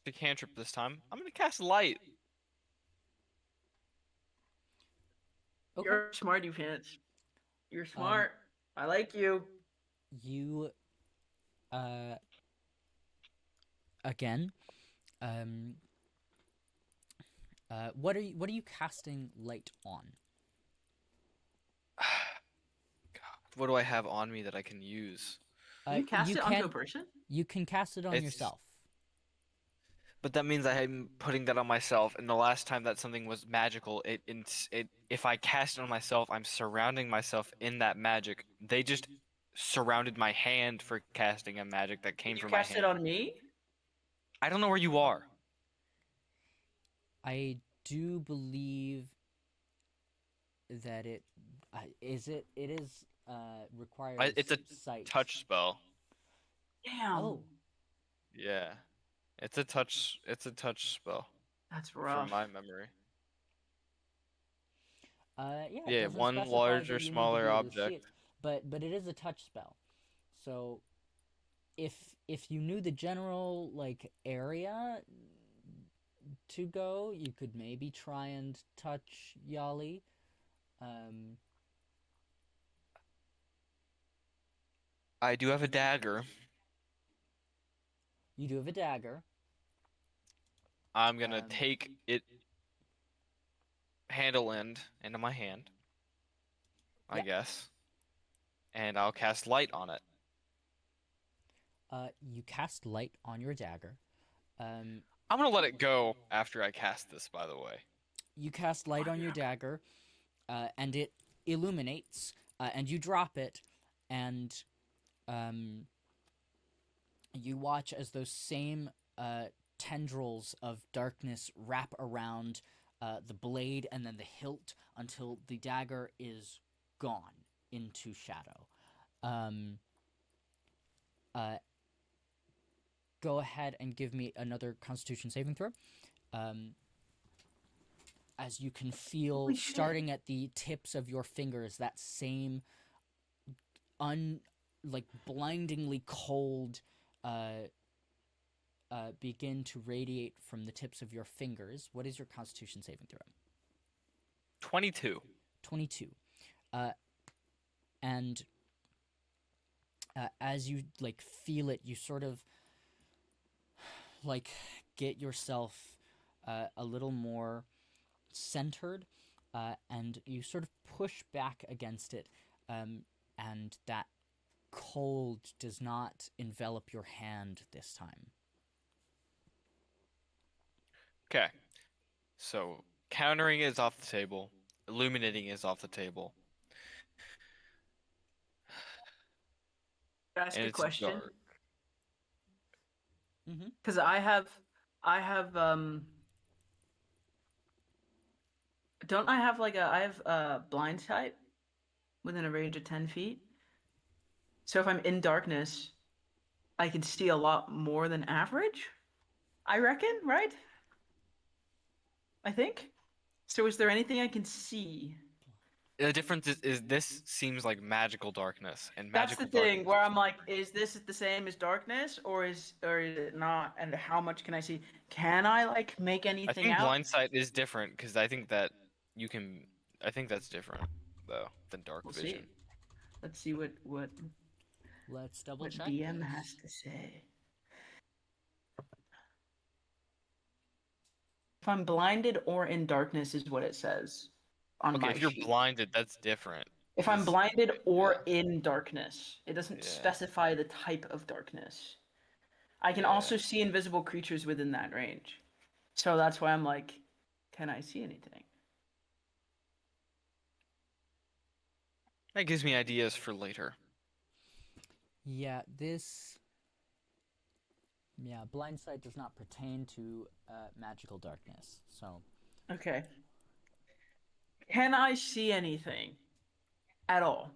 the cantrip this time. I'm gonna cast light. Okay. You're smart, you pants. You're smart. I like you. You again, what are you casting light on? God, what do I have on me that I can use? You cast it onto a person? You can cast it on yourself. But that means I am putting that on myself, and the last time that something was magical, if I cast it on myself, I'm surrounding myself in that magic. They just surrounded my hand for casting a magic that came You from my cast it hand. on me? I don't know where you are. I do believe that it is requires It's a sight. touch spell. Damn. Oh, Yeah. It's a touch spell That's from rough. my memory. yeah. It Yeah, doesn't one specify larger, that you need to smaller be able to see object. it, but it is a touch spell. So if you knew the general like area to go, you could maybe try and touch Yahli. I do have a dagger. You do have a dagger. I'm gonna take it handle end into my hand, I guess, and I'll cast light on it. You cast light on your dagger. I'm gonna let it go after I cast this, by the way. you cast light on your dagger, and it illuminates, and you drop it, and you watch as those same tendrils of darkness wrap around the blade and then the hilt until the dagger is gone into shadow. Go ahead and give me another Constitution saving throw. As you can feel, Holy shit. starting at the tips of your fingers, that same blindingly cold begin to radiate from the tips of your fingers. What is your Constitution saving throw? 22. 22. And as you feel it, you sort of get yourself a little more centered, and you sort of push back against it, and that cold does not envelop your hand this time. Okay. So countering is off the table. Illuminating is off the table. Ask And a it's question. dark. Mm-hmm. Because I have don't I have I have blind sight within a range of 10 feet. So if I'm in darkness, I can see a lot more than average, I reckon, right? I think. So is there anything I can see? The difference is this seems like magical darkness, and That's the magical thing darkness. where I'm like, is this the same as darkness, or is it not? And how much can I see? Can I make I anything think out? blind sight is different because I think that you can. I think that's different though than dark We'll vision. see. Let's see what Let's double check. DM this. has to say. If I'm blinded or in darkness is what it says on Okay, my if you're sheet. blinded, that's different. If I'm 'cause- blinded or yeah, in darkness, it doesn't yeah, specify the type of darkness. I can yeah. also see invisible creatures within that range. So that's why I'm like, can I see anything? That gives me ideas for later. Yeah, blind sight does not pertain to magical darkness. So, Okay. Can I see anything at all?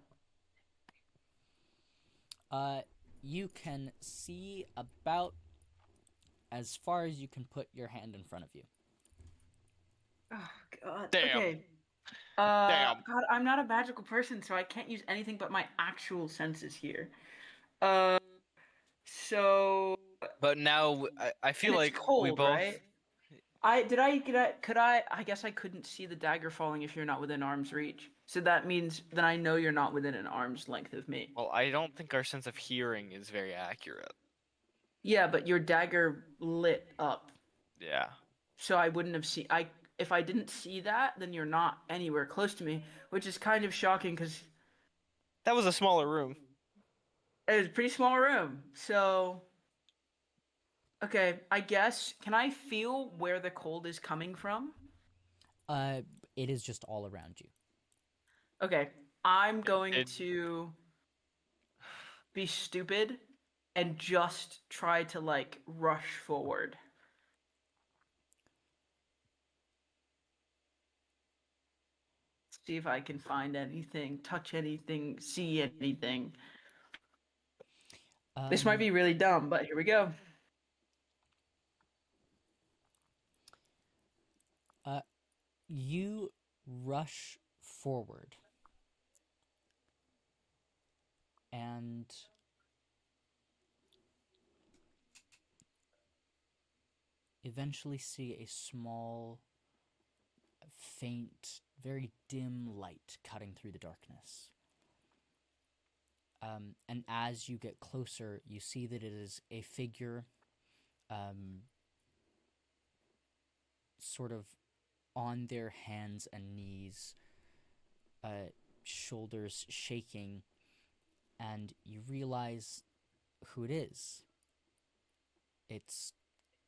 you can see about as far as you can put your hand in front of you. Oh God. Damn. Okay. Damn. God, I'm not a magical person, so I can't use anything but my actual senses here. So But now I feel and it's like we cold, both. right? I guess I couldn't see the dagger falling if you're not within arm's reach. So that means then I know you're not within an arm's length of me. Well, I don't think our sense of hearing is very accurate. Yeah, but your dagger lit up. Yeah. So I wouldn't have seen if I didn't see that, then you're not anywhere close to me, which is kind of shocking because That was a smaller room. it was a pretty small room. So okay, I guess can I feel where the cold is coming from? It is just all around you. Okay, I'm going It- to be stupid and just try to rush forward. See if I can find anything, touch anything, see anything. This might be really dumb, but here we go. You rush forward, and eventually see a small, faint, very dim light cutting through the darkness. And as you get closer, you see that it is a figure, sort of on their hands and knees, shoulders shaking, and you realize who it is. It's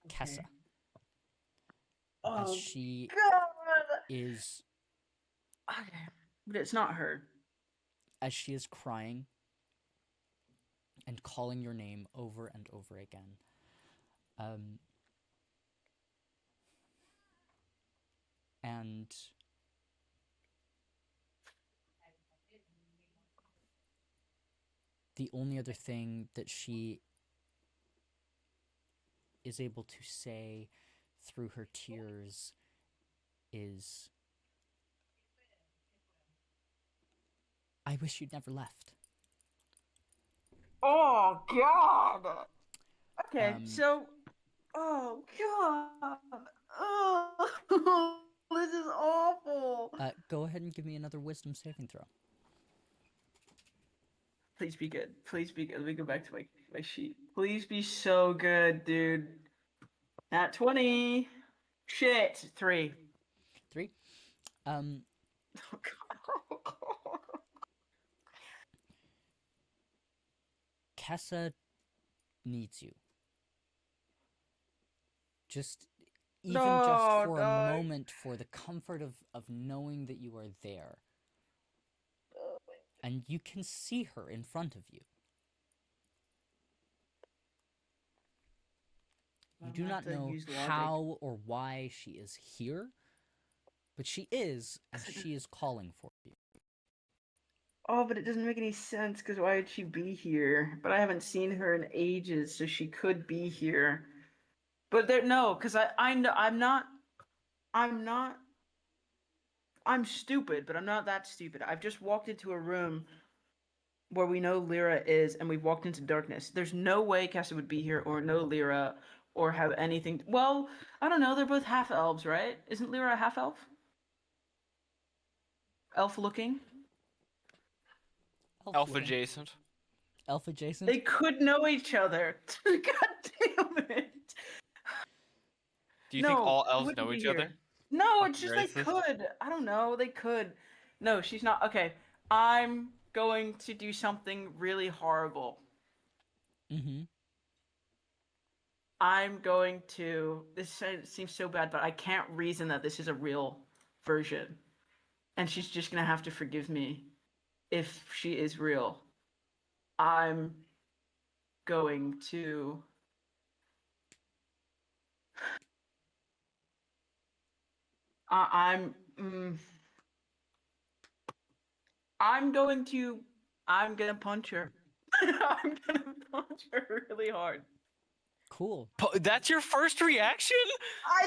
Kessa. Oh As she God! is Okay, but it's not her. as she is crying and calling your name over and over again. Um, and the only other thing that she is able to say through her tears is, I wish you'd never left. Oh God. Okay, Um, so. Oh God. Oh, this is awful. Go ahead and give me another wisdom saving throw. Please be good. Please be good. Let me go back to my sheet. Please be so good, dude. Nat 20. Shit. 3. 3. Oh God. Kessa needs you. Just even just No, for a no. moment, for the comfort of knowing that you are there. And you can see her in front of you. You do not know how or why she is here, but she is, and she is calling for you. Oh, but it doesn't make any sense because why would she be here? But I haven't seen her in ages, so she could be here. But there, no, because I know I'm not. I'm stupid, but I'm not that stupid. I've just walked into a room where we know Lyra is, and we've walked into darkness. There's no way Cassie would be here or know Lyra or have anything. Well, I don't know. They're both half elves, right? Isn't Lyra a half elf? Elf looking. Elf adjacent. Elf adjacent? They could know each other. God damn it. Do you think all elves wouldn't know be each here. other? No, Fucking it's just they racist. could. I don't know. They could. No, she's not. Okay, I'm going to do something really horrible. Mm-hmm. I'm going to. This seems so bad, but I can't reason that this is a real version. And she's just going to have to forgive me if she is real. I'm going to. I'm. I'm going to. I'm gonna punch her. I'm gonna punch her really hard. Cool. That's your first reaction?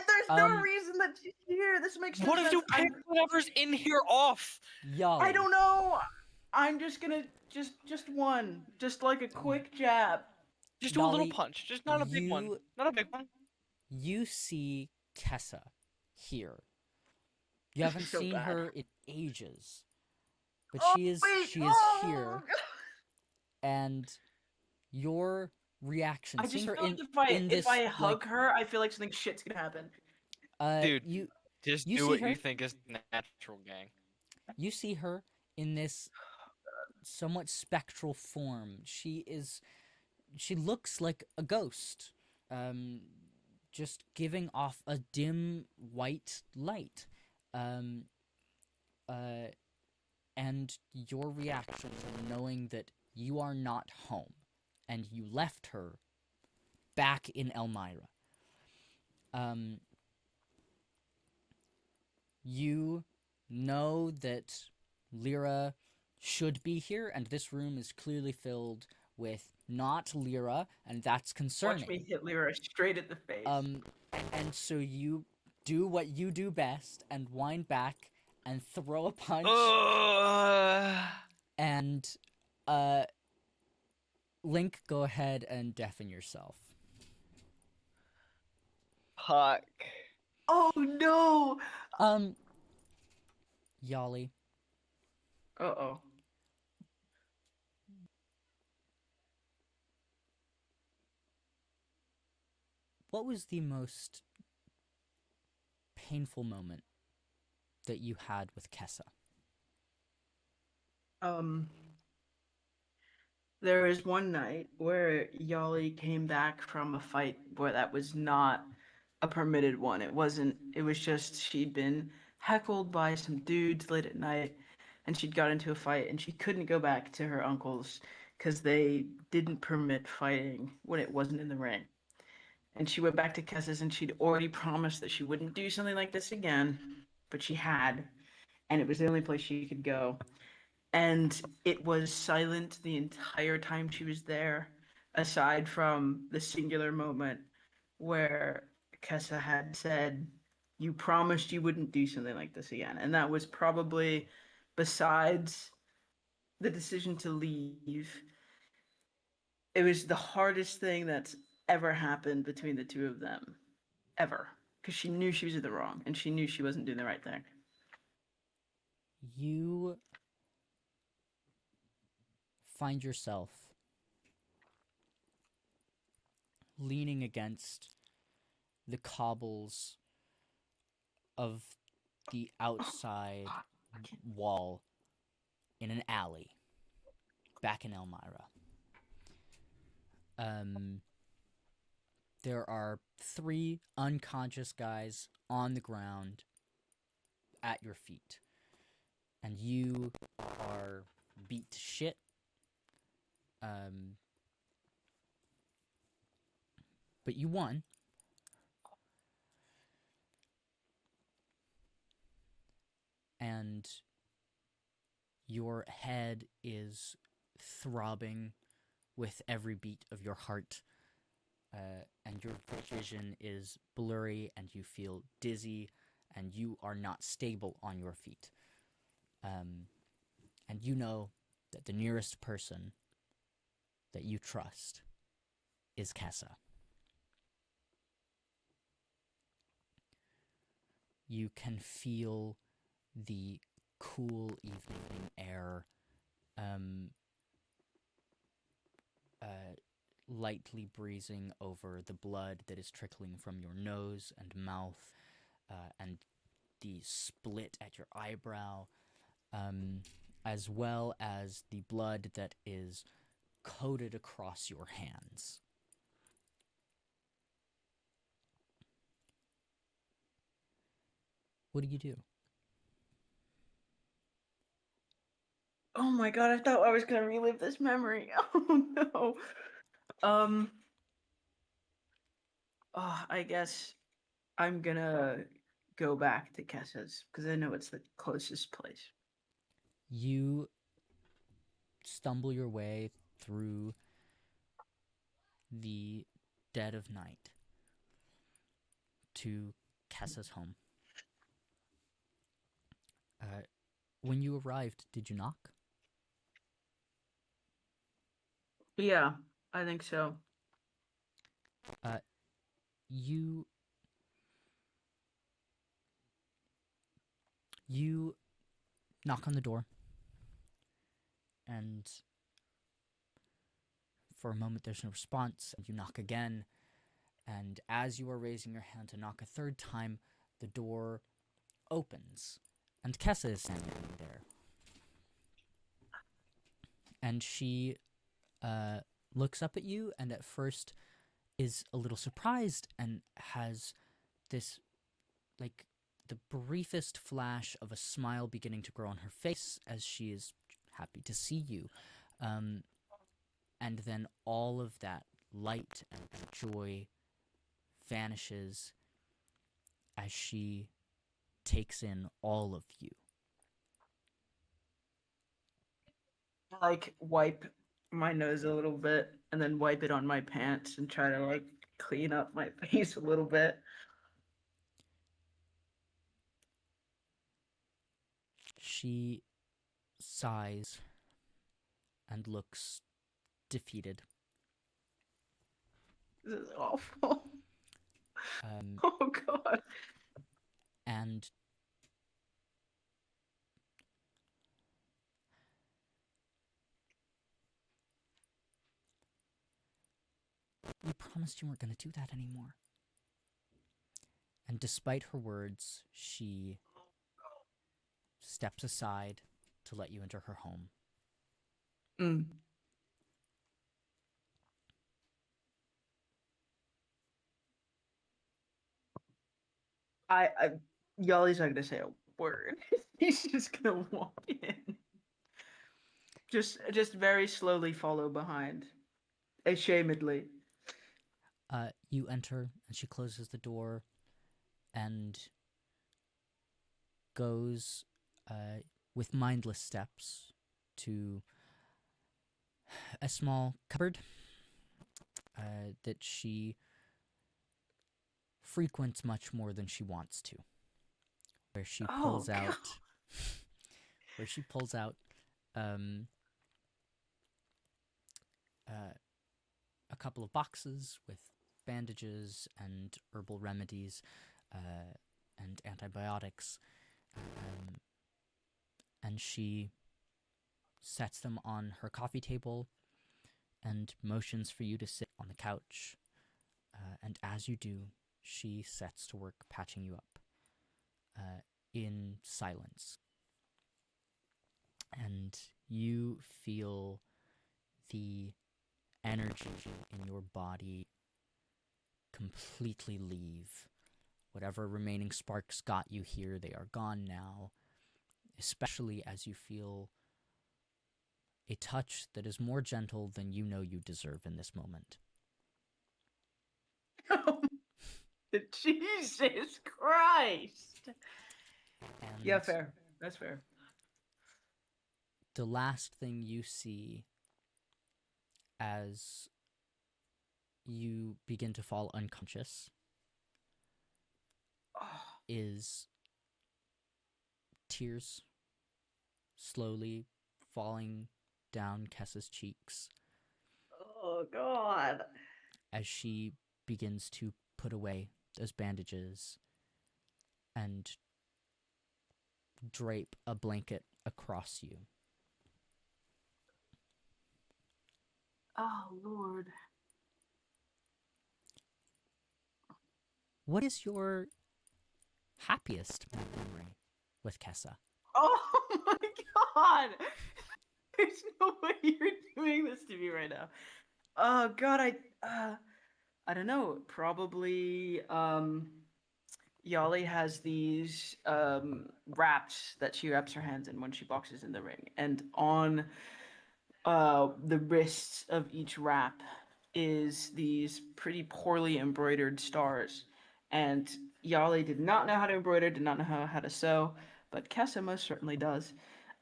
There's no reason that she's here. This makes no What sense. if you pick whatever's in here off? Yahli. I don't know. I'm just gonna just one, just like a quick jab. Just do a little Yahli, punch. Just not a big one. Not a big one. You see Kessa here. You haven't so seen bad. her in ages, but Oh, she is wait. here, and your reaction, I just seeing her feel in like in this, if I hug her, I feel like something shit's gonna happen. Dude, you just you do see what her. you think is natural, gang. You see her in this somewhat spectral form. She looks like a ghost, just giving off a dim white light. Um, and your reaction from knowing that you are not home and you left her back in Elmira. You know that Lyra should be here, and this room is clearly filled with not Lyra, and that's concerning. Watch me hit Lyra straight at the face. And so you do what you do best and wind back and throw a punch. And Link, go ahead and deafen yourself. Fuck. Oh no. Yahli. Uh-oh. What was the most painful moment that you had with Kessa? There was one night where Yahli came back from a fight where that was not a permitted one. It wasn't. It was just she'd been heckled by some dudes late at night, and she'd got into a fight, and she couldn't go back to her uncle's because they didn't permit fighting when it wasn't in the ring. And she went back to Kessa's, and she'd already promised that she wouldn't do something like this again, but she had, and it was the only place she could go. And it was silent the entire time she was there, aside from the singular moment where Kessa had said, "You promised you wouldn't do something like this again." And that was probably, besides the decision to leave, it was the hardest thing that's ever happened between the two of them, ever. Because she knew she was in the wrong, and she knew she wasn't doing the right thing. You find yourself leaning against the cobbles of the outside wall in an alley back in Elmira. There are 3 unconscious guys on the ground at your feet, and you are beat to shit. But you won. And your head is throbbing with every beat of your heart, and your vision is blurry, and you feel dizzy, and you are not stable on your feet. And you know that the nearest person that you trust is Kessa. You can feel the cool evening air lightly breezing over the blood that is trickling from your nose and mouth, and the split at your eyebrow, as well as the blood that is coated across your hands. What do you do? Oh my god, I thought I was gonna relive this memory. Oh no. I guess I'm gonna go back to Kessa's because I know it's the closest place. You stumble your way through the dead of night to Kessa's home. When you arrived, did you knock? Yeah, I think so. You knock on the door, and for a moment there's no response, and you knock again, and as you are raising your hand to knock a third time, the door opens, and Kessa is standing there. And she looks up at you, and at first is a little surprised, and has this, like, the briefest flash of a smile beginning to grow on her face as she is happy to see you. And then all of that light and joy vanishes as she takes in all of you. Like, wipe my nose a little bit and then wipe it on my pants and try to, like, clean up my face a little bit. She sighs and looks defeated. This is awful. Um, Oh god. and you promised you weren't going to do that anymore. And despite her words, she steps aside to let you enter her home. I Yahli's not gonna say word. He's just gonna walk in. Just very slowly follow behind. Ashamedly. You enter, and she closes the door and goes with mindless steps to a small cupboard that she frequents much more than she wants to, where she pulls God. out where she pulls out a couple of boxes with bandages and herbal remedies and antibiotics, and she sets them on her coffee table and motions for you to sit on the couch. And as you do, she sets to work patching you up in silence. And you feel the energy in your body completely leave. Whatever remaining sparks got you here, they are gone now, especially as you feel a touch that is more gentle than you know you deserve in this moment. Jesus Christ. And Yeah, fair. That's fair. the last thing you see as you begin to fall unconscious is tears slowly falling down Kessa's cheeks Oh, God. as she begins to put away those bandages and drape a blanket across you. Oh, Lord. What is your happiest memory with Kessa? Oh, my God. There's no way you're doing this to me right now. Oh, God, I don't know. Probably, Yahli has these wraps that she wraps her hands in when she boxes in the ring, and on the wrists of each wrap is these pretty poorly embroidered stars. And Yahli did not know how to embroider, did not know how to sew, but Kessa most certainly does.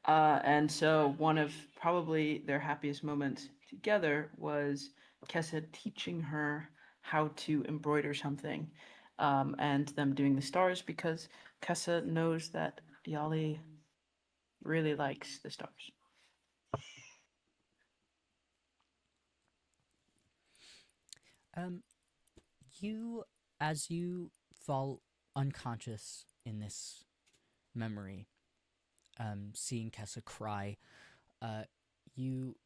And so one of probably their happiest moments together was Kessa teaching her how to embroider something, and them doing the stars because Kessa knows that Yahli really likes the stars. You, as you fall unconscious in this memory, seeing Kessa cry, you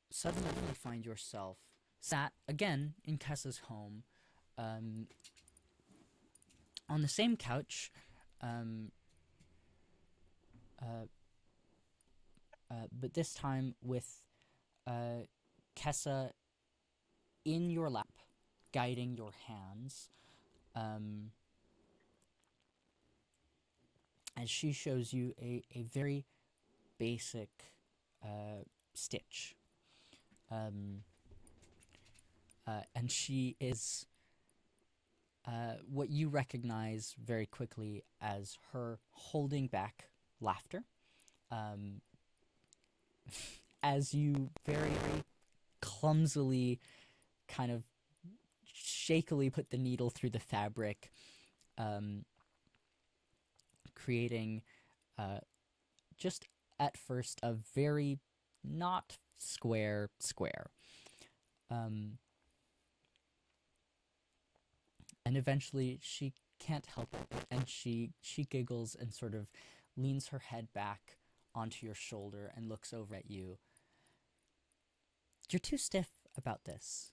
suddenly find yourself sat again in Kessa's home, on the same couch, but this time with Kessa in your lap, guiding your hands, as she shows you a very basic stitch. And she is what you recognize very quickly as her holding back laughter, as you very clumsily kind of shakily put the needle through the fabric, creating just at first a very not square. And eventually she can't help it, and she giggles and sort of leans her head back onto your shoulder and looks over at you. You're too stiff about this.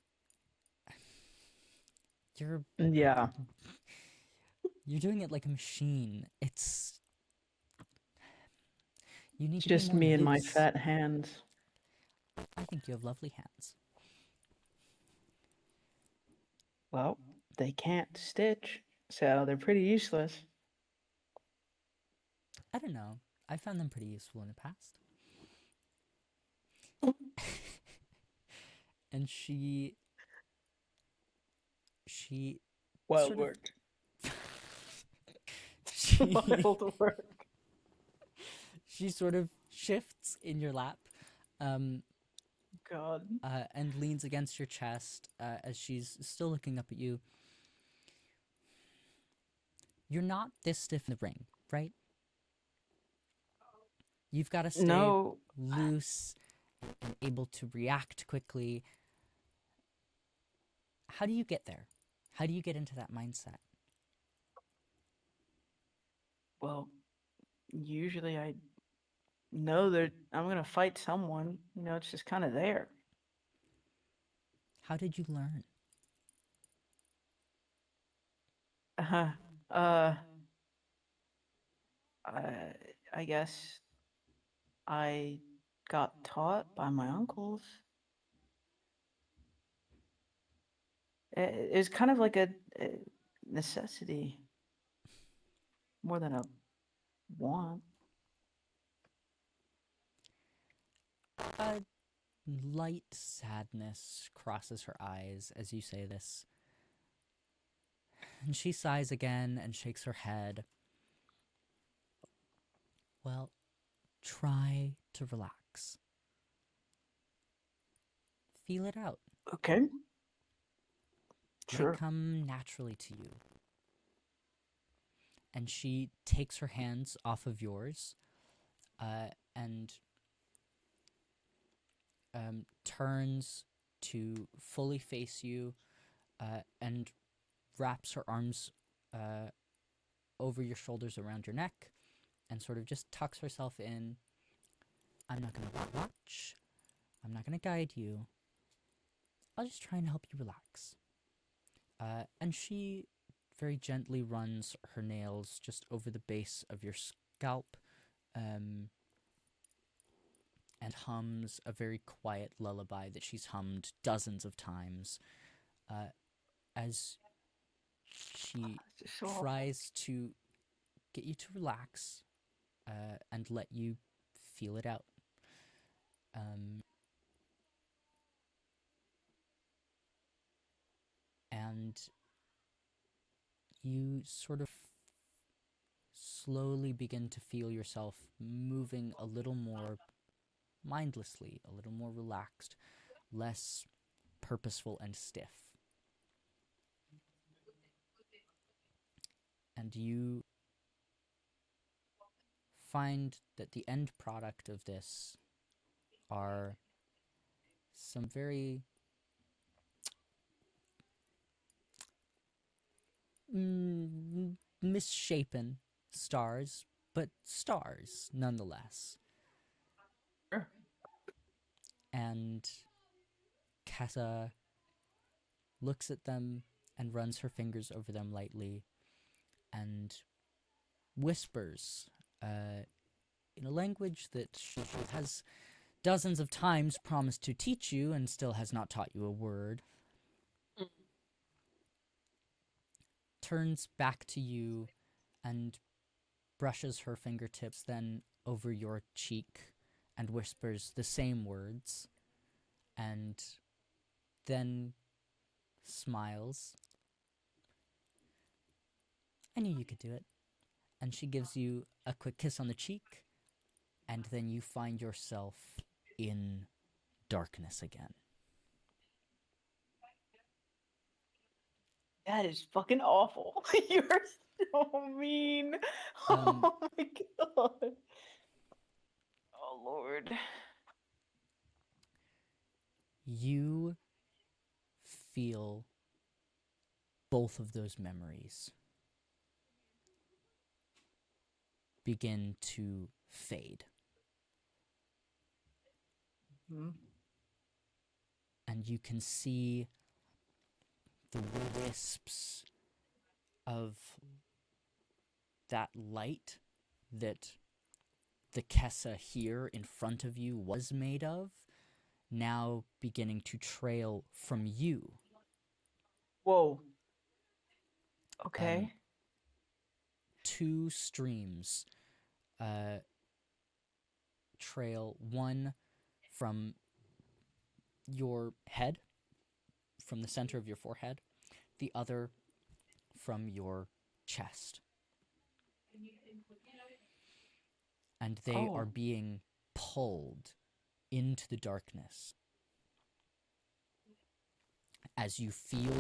Yeah. You're doing it like a machine. It's you need It's to be just more me and my loose. fat hands. I think you have lovely hands. Well, they can't stitch, so they're pretty useless. I don't know. I found them pretty useful in the past. And she Wild sort work. of she Wild work. she sort of shifts in your lap, God. and leans against your chest as she's still looking up at you. You're not this stiff in the ring, right? You've got to stay No. loose and able to react quickly. How do you get there? How do you get into that mindset? Well, usually I know that I'm gonna fight someone. You know, it's just kind of there. How did you learn? Uh-huh. Uh, I guess I got taught by my uncles. It's kind of like a necessity more than a want. A light sadness crosses her eyes as you say this. And she sighs again and shakes her head. Well, try to relax. Feel it out. Okay. Let Sure. it come naturally to you. And she takes her hands off of yours and turns to fully face you and wraps her arms over your shoulders around your neck and sort of just tucks herself in. I'm not going to watch. I'm not going to guide you. I'll just try and help you relax. And she very gently runs her nails just over the base of your scalp and hums a very quiet lullaby that she's hummed dozens of times as she tries to get you to relax and let you feel it out. And you sort of slowly begin to feel yourself moving a little more mindlessly, a little more relaxed, less purposeful and stiff. And you find that the end product of this are some very misshapen stars, but stars nonetheless. Sure. And Kessa looks at them and runs her fingers over them lightly and whispers in a language that she has dozens of times promised to teach you and still has not taught you a word. Turns back to you and brushes her fingertips then over your cheek and whispers the same words and then smiles. I knew you could do it. And she gives you a quick kiss on the cheek, and then you find yourself in darkness again. That is fucking awful. You're so mean. Oh my god. Oh Lord. You feel both of those memories begin to fade. And you can see the wisps of that light that the Kessa here in front of you was made of, now beginning to trail from you. Whoa. Okay. Two streams trail, one from your head, from the center of your forehead, the other from your chest. And they are being pulled into the darkness as you feel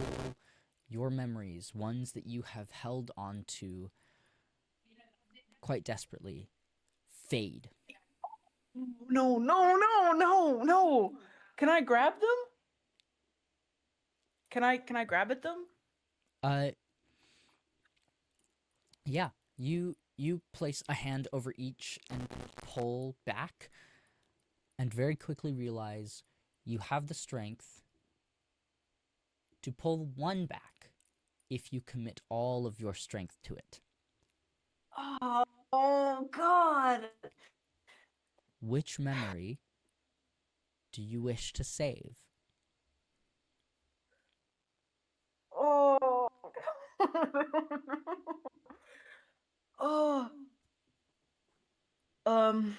your memories, ones that you have held on to quite desperately, fade. No, no, no, no, no. Can I grab them? Can I grab at them? Yeah. You place a hand over each and pull back, and very quickly realize you have the strength to pull one back if you commit all of your strength to it. Oh God. Which memory do you wish to save? Oh. Oh. Um.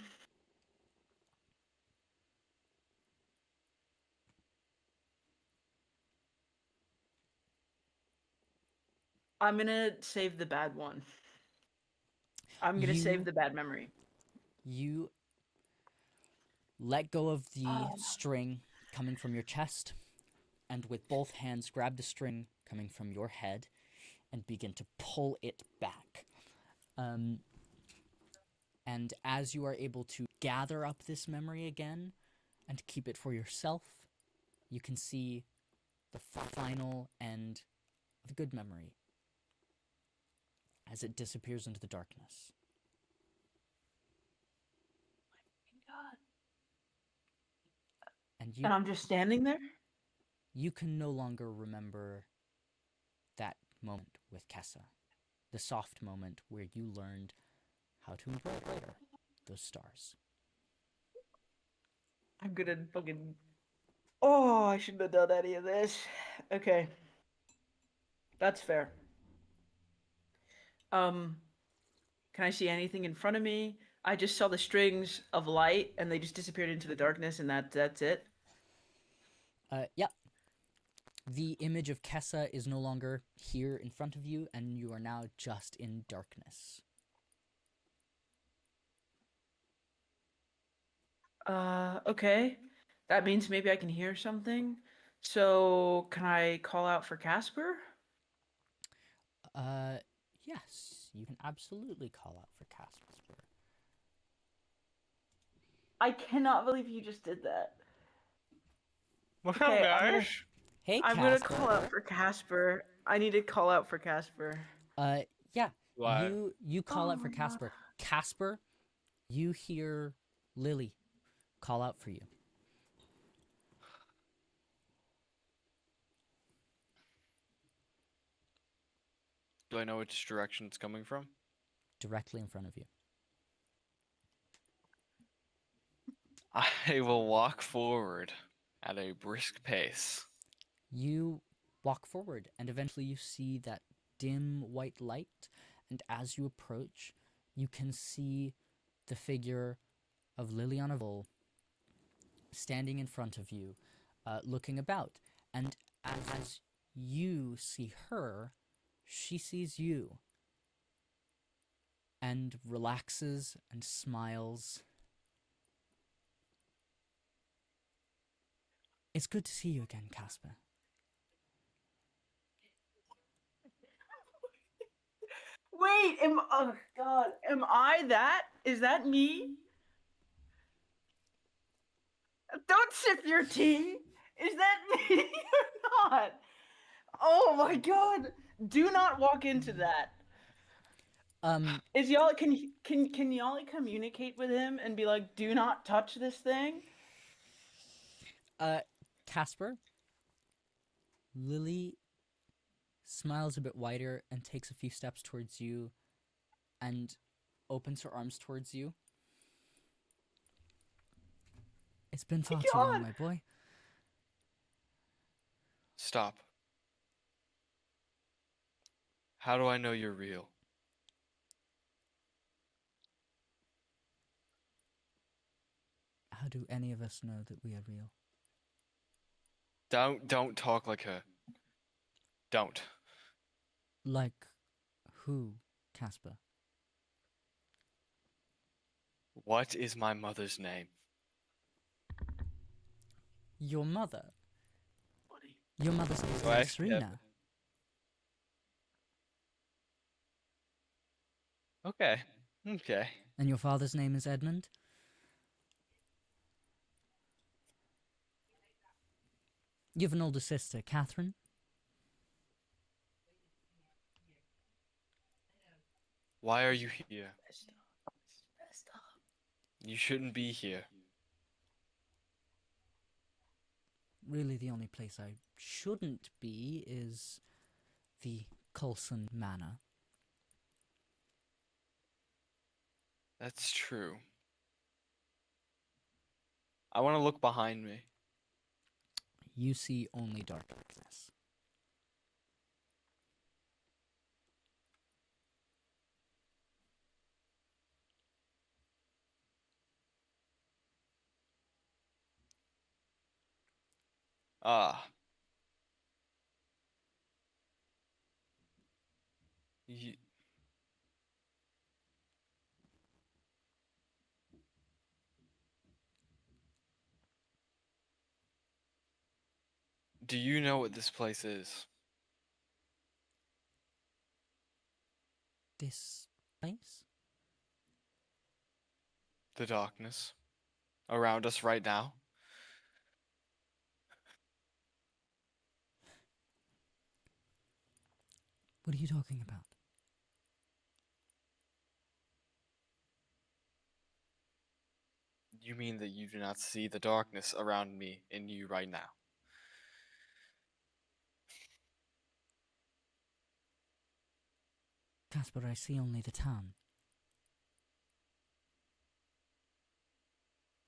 I'm gonna save the bad one. I'm gonna save the bad memory. You let go of the string coming from your chest, and with both hands grab the string coming from your head and begin to pull it back. And as you are able to gather up this memory again and keep it for yourself, you can see the final end of a good memory as it disappears into the darkness. God. And And I'm just standing there? you can no longer remember that moment with Kessa, the soft moment where you learned how to embroider those stars. I'm gonna fucking. Oh, I shouldn't have done any of this. Okay. That's fair. Can I see anything in front of me? I just saw the strings of light and they just disappeared into the darkness and that's it. Yep. The image of Kessa is no longer here in front of you, and you are now just in darkness. Okay. That means maybe I can hear something. So, can I call out for Caspar? Yes, you can absolutely call out for Caspar. I cannot believe you just did that. What's up, Okay, guys? Hey, I'm gonna call out for Caspar. I need to call out for Caspar. Yeah. Why? You call Oh out for my God. Caspar. Caspar, you hear Lily call out for you. Do I know which direction it's coming from? Directly in front of you. I will walk forward at a brisk pace. You walk forward, and eventually you see that dim white light, and as you approach, you can see the figure of Liliana Vol standing in front of you, looking about. And as you see her, she sees you and relaxes and smiles. It's good to see you again, Caspar. Wait, oh God, am I that? Is that me? Don't sip your tea. Is that me or not? Oh my God! Do not walk into that. Is y'all can y'all communicate with him and be like, do not touch this thing? Caspar, Lily smiles a bit wider and takes a few steps towards you and opens her arms towards you. It's been far too long, my boy. Stop. How do I know you're real? How do any of us know that we are real? Don't talk like her. Don't. Like who, Caspar? What is my mother's name? Your mother? Buddy. Your mother's name Do I is actually have- Serena. Okay. Okay. And your father's name is Edmund? You have an older sister, Catherine? Why are you here? Messed up. You shouldn't be here. Really, the only place I shouldn't be is the Kulson Manor. That's true. I want to look behind me. You see only darkness. Ah. You, do you know what this place is? This place? The darkness around us right now? What are you talking about? You mean that you do not see the darkness around me and you right now? Caspar, I see only the town.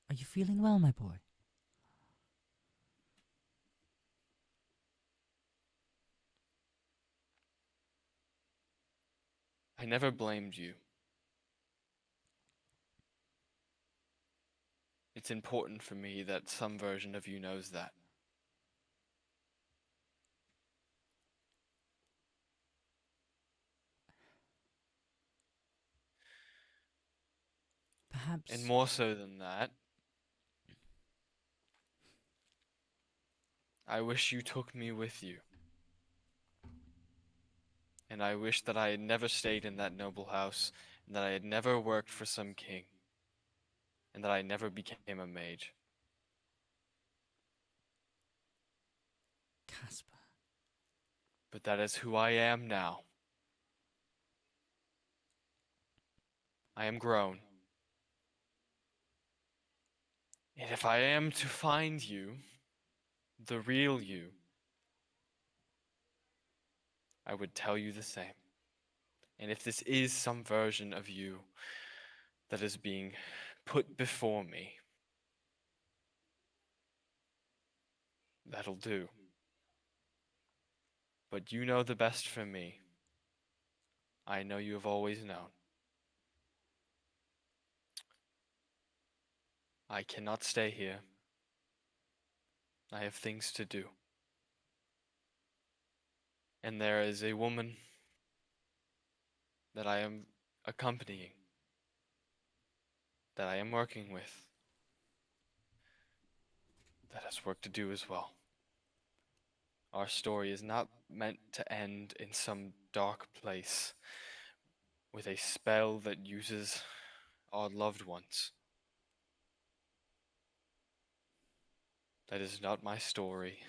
Are you feeling well, my boy? I never blamed you. It's important for me that some version of you knows that. Perhaps... And more so than that, I wish you took me with you. And I wish that I had never stayed in that noble house, and that I had never worked for some king, and that I never became a mage. Caspar. But that is who I am now. I am grown. And if I am to find you, the real you, I would tell you the same. And if this is some version of you that is being put before me, that'll do. But you know the best for me. I know you have always known. I cannot stay here. I have things to do. And there is a woman that I am accompanying, that I am working with, that has work to do as well. Our story is not meant to end in some dark place with a spell that uses our loved ones. That is not my story,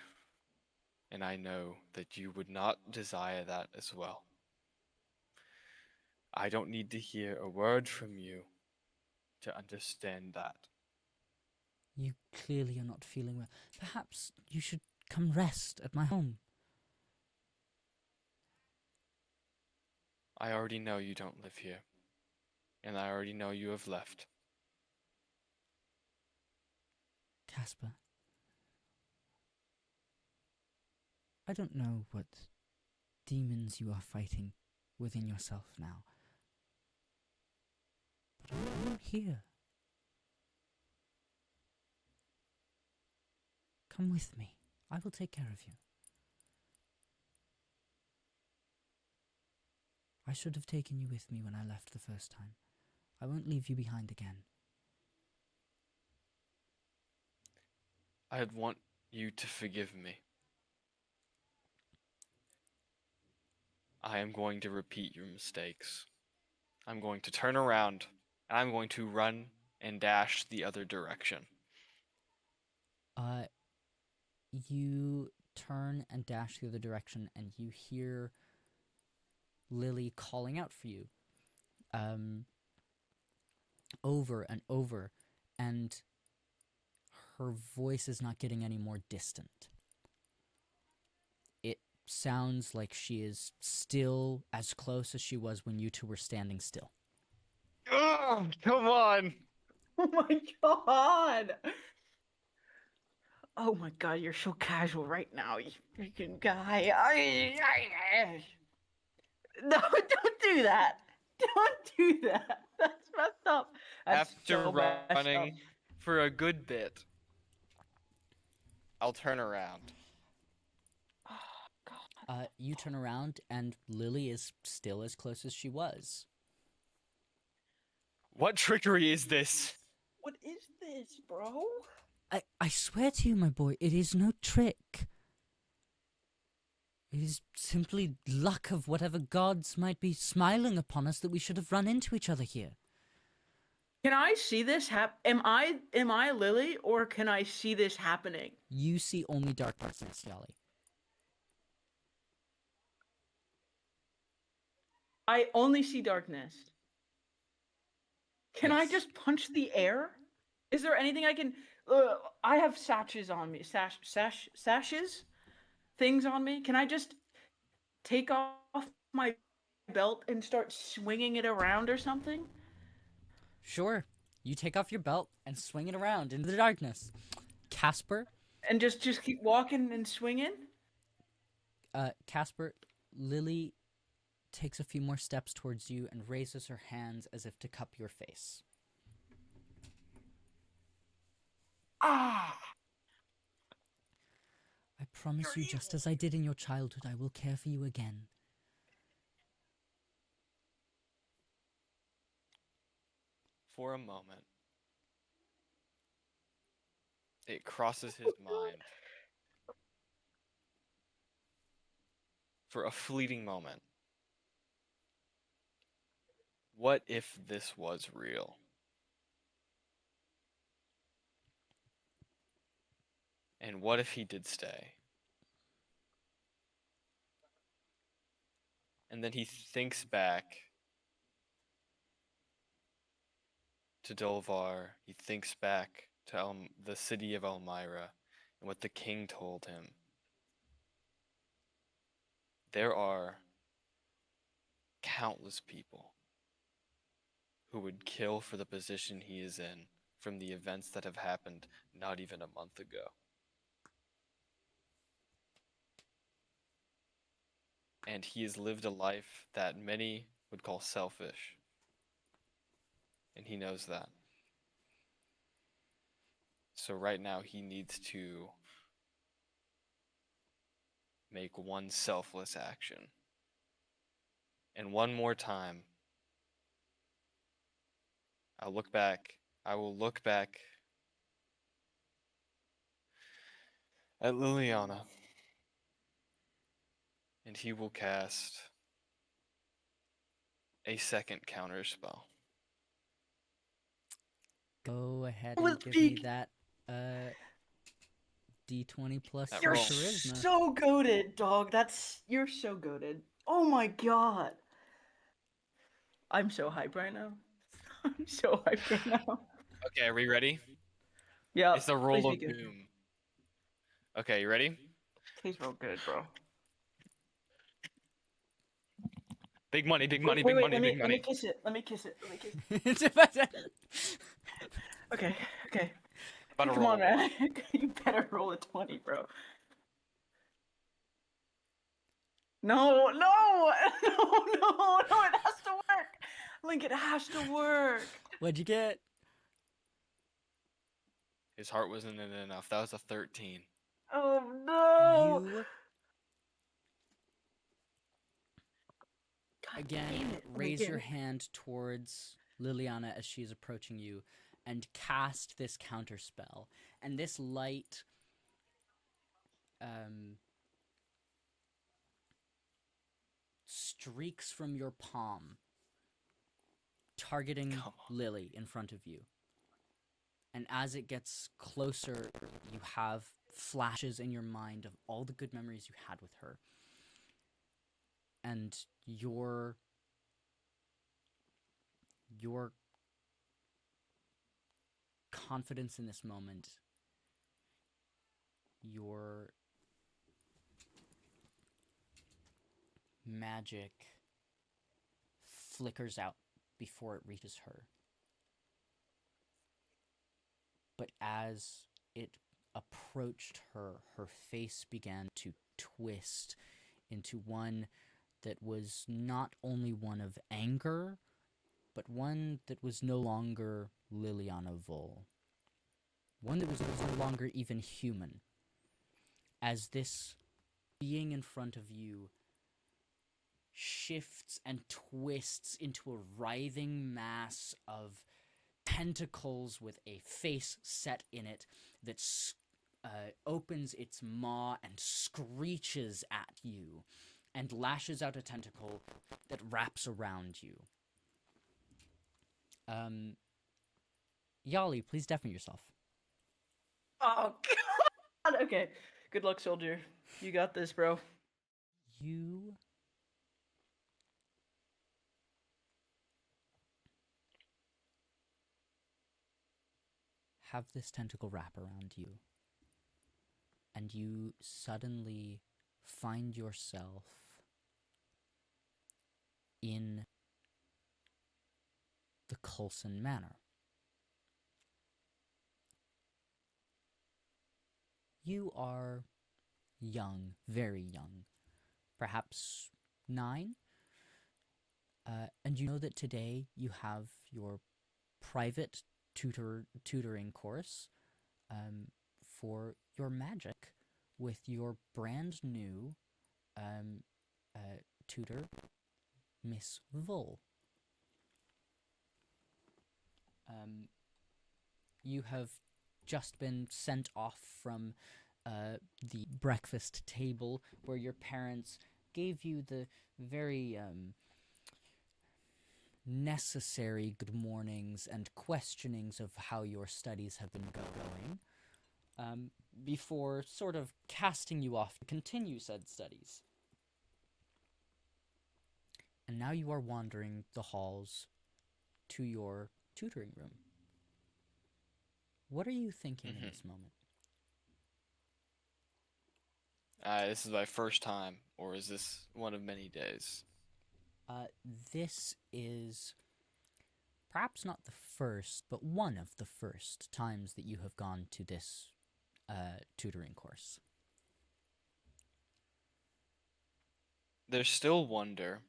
and I know that you would not desire that as well. I don't need to hear a word from you to understand that. You clearly are not feeling well. Perhaps you should come rest at my home. I already know you don't live here, and I already know you have left. Caspar. I don't know what demons you are fighting within yourself now. But I am here. Come with me. I will take care of you. I should have taken you with me when I left the first time. I won't leave you behind again. I want you to forgive me. I am going to repeat your mistakes. I'm going to turn around, and I'm going to run and dash the other direction. You turn and dash the other direction, and you hear Lily calling out for you. Over and over, and her voice is not getting any more distant. It sounds like she is still as close as she was when you two were standing still. Oh, come on! Oh my god! Oh my god, you're so casual right now, you freaking guy. No, don't do that. Don't do that. That's messed up. That's After so messed up. running for a good bit, I'll turn around. Oh, God. You turn around, and Lily is still as close as she was. What trickery is this? What is this, bro? I swear to you, my boy, it is no trick. It is simply luck of whatever gods might be smiling upon us that we should have run into each other here. Can I see this am I Lily, or can I see this happening? You see only darkness, Yahli. I only see darkness. Can I Yes. just punch the air? Is there anything I can? I have sashes on me. Sashes? Things on me. Can I just take off my belt and start swinging it around or something? Sure. You take off your belt and swing it around into the darkness. Caspar? And just keep walking and swinging? Caspar, Lily takes a few more steps towards you and raises her hands as if to cup your face. Ah! I promise you, just as I did in your childhood, I will care for you again. For a moment, it crosses his mind. For a fleeting moment. What if this was real? And what if he did stay? And then he thinks back to Dolvar. He thinks back to the city of Elmira and what the king told him. There are countless people who would kill for the position he is in from the events that have happened not even a month ago. And he has lived a life that many would call selfish. And he knows that. So right now he needs to make one selfless action. And one more time, I will look back at Liliana, and he will cast a second counter spell. Go ahead Well, and give me that D20 plus That your You're roll. charisma. so goated, dog. You're so goated. Oh my god. I'm so hyped right now. I'm so hyped right now. Okay, are we ready? Yeah. It's the roll please of be good. doom. Okay, you ready? Please roll good, bro. Big money, big money, Wait, big wait, money, big let me money. kiss it. Let me kiss it. Okay. About to Come on, roll. man. You better roll a 20, bro. No, it has to work. Link, it has to work. What'd you get? His heart wasn't in it enough. That was a 13. Oh no! You God again damn it. raise your Okay. hand towards Liliana as she is approaching you and cast this counter spell. And this light streaks from your palm, targeting Come on. Lily in front of you. And as it gets closer, you have flashes in your mind of all the good memories you had with her. And your confidence in this moment, your magic flickers out before it reaches her. But as it approached her, her face began to twist into one that was not only one of anger, but one that was no longer Liliana Vol. One that was no longer even human. As this being in front of you shifts and twists into a writhing mass of tentacles with a face set in it that opens its maw and screeches at you and lashes out a tentacle that wraps around you. Yahli, please deafen yourself. Oh god. Okay. Good luck, soldier. You got this, bro. You have this tentacle wrap around you, and you suddenly find yourself in the Kulson Manor. You are young, very young, perhaps 9, and you know that today you have your private tutoring course for your magic with your brand new tutor, Miss Vol. You have just been sent off from the breakfast table where your parents gave you the very necessary good mornings and questionings of how your studies have been going, before sort of casting you off to continue said studies. And now you are wandering the halls to your tutoring room. What are you thinking in this moment? This is my first time, or is this one of many days? This is perhaps not the first, but one of the first times that you have gone to this tutoring course. There's still wonder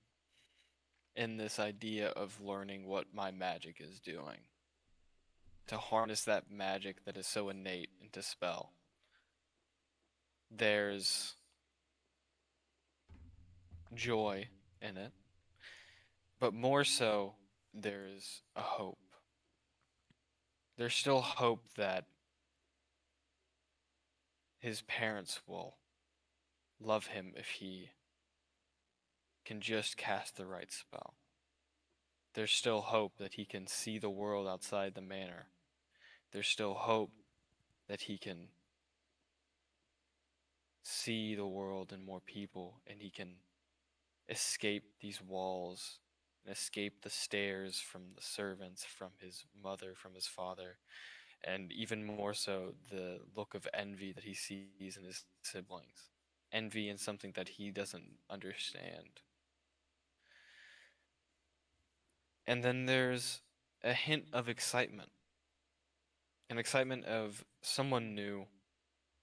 in this idea of learning what my magic is doing. To harness that magic that is so innate into spell. There's joy in it, but more so, there's a hope. There's still hope that his parents will love him if he can just cast the right spell. There's still hope that he can see the world outside the manor. There's still hope that he can see the world and more people, and he can escape these walls and escape the stares from the servants, from his mother, from his father, and even more so the look of envy that he sees in his siblings. Envy in something that he doesn't understand. And then there's a hint of excitement. An excitement of someone new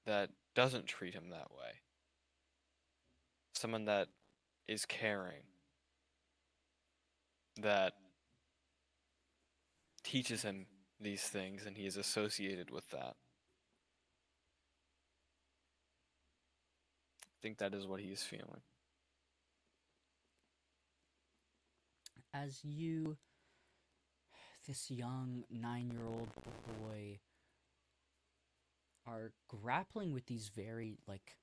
that doesn't treat him that way. Someone that is caring. That teaches him these things and he is associated with that. think that is what he's feeling. As you, this young 9-year-old boy, are grappling with these very, like,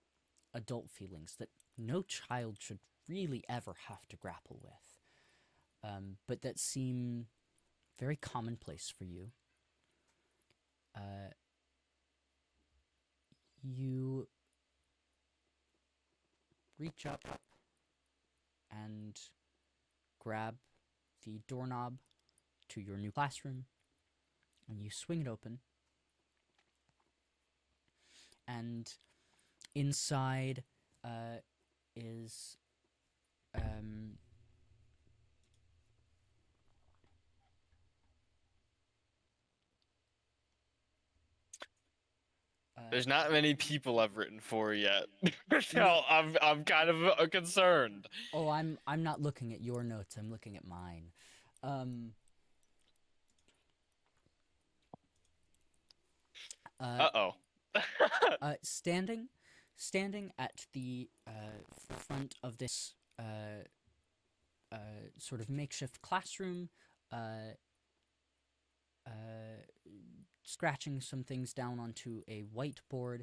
adult feelings that no child should really ever have to grapple with, but that seem very commonplace for you. You reach up and grab the doorknob to your new classroom, and you swing it open. And inside is There's not many people I've written for yet. No. So I'm kind of concerned. Oh, I'm not looking at your notes. I'm looking at mine. Uh-oh. Standing at the front of this sort of makeshift classroom, scratching some things down onto a whiteboard,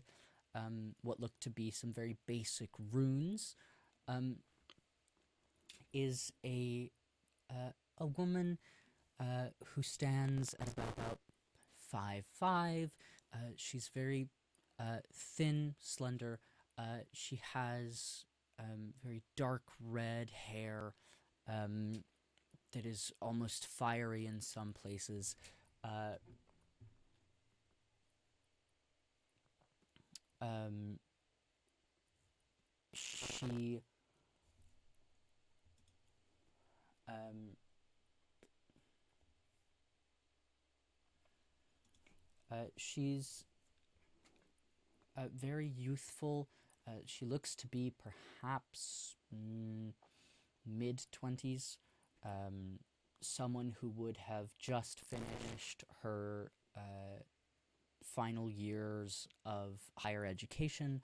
what look to be some very basic runes, is a woman who stands at about 5'5". She's very thin, slender. She has very dark red hair that is almost fiery in some places. She she's very youthful. She looks to be perhaps mid-20s. Someone who would have just finished her final years of higher education.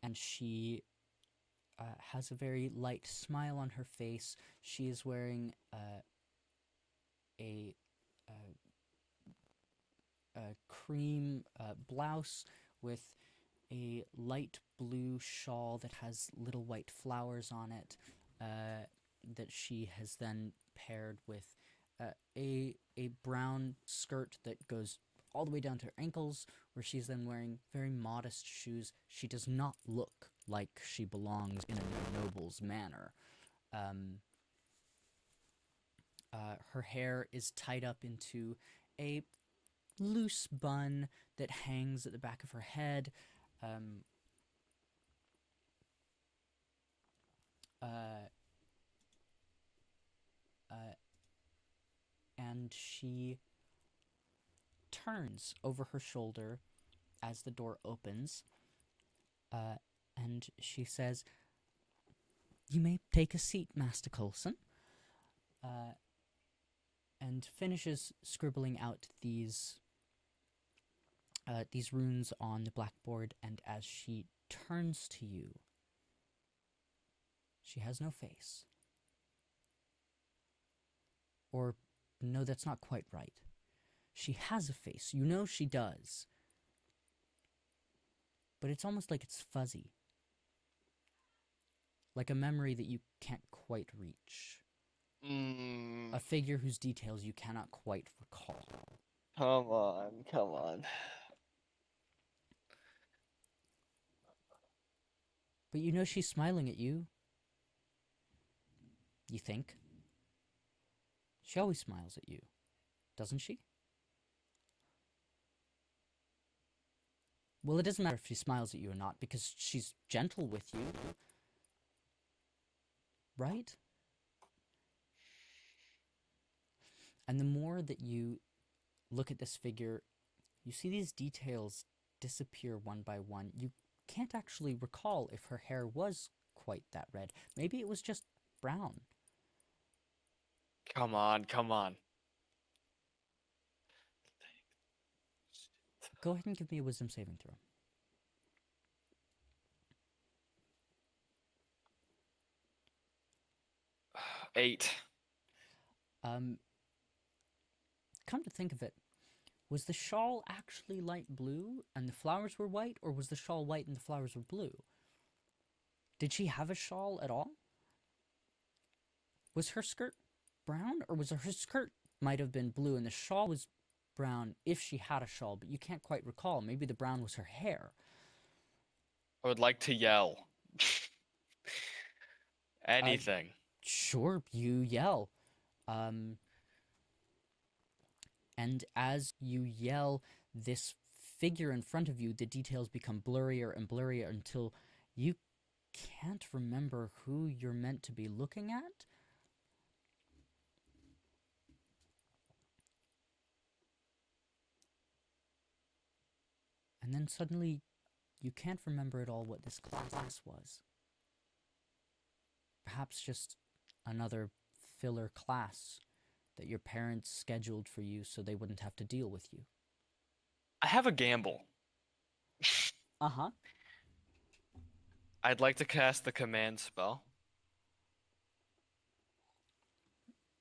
And she has a very light smile on her face. She is wearing a cream blouse with a light blue shawl that has little white flowers on it, that she has then paired with a brown skirt that goes all the way down to her ankles, where she's then wearing very modest shoes. She does not look like she belongs in a noble's manor. Her hair is tied up into a loose bun that hangs at the back of her head. And she turns over her shoulder as the door opens, and she says, "You may take a seat, Master Kulson," and finishes scribbling out these runes on the blackboard. And as she turns to you, she has no face. Or, no, that's not quite right. She has a face. You know she does. But it's almost like it's fuzzy. Like a memory that you can't quite reach. A figure whose details you cannot quite recall. Come on. But you know she's smiling at you. You think? She always smiles at you, doesn't she? Well, it doesn't matter if she smiles at you or not, because she's gentle with you. Right? And the more that you look at this figure, you see these details disappear one by one. You can't actually recall if her hair was quite that red. Maybe it was just brown. Come on. Go ahead and give me a wisdom saving throw. 8. Come to think of it, was the shawl actually light blue and the flowers were white, or was the shawl white and the flowers were blue? Did she have a shawl at all? Was her skirt brown, or was her skirt might have been blue and the shawl was brown if she had a shawl, but you can't quite recall. Maybe the brown was her hair. I would like to yell. Anything. Sure, you yell. And as you yell, this figure in front of you, the details become blurrier and blurrier until you can't remember who you're meant to be looking at. And then suddenly, you can't remember at all what this class was. Perhaps just another filler class that your parents scheduled for you so they wouldn't have to deal with you. I have a gamble. Uh-huh. I'd like to cast the command spell.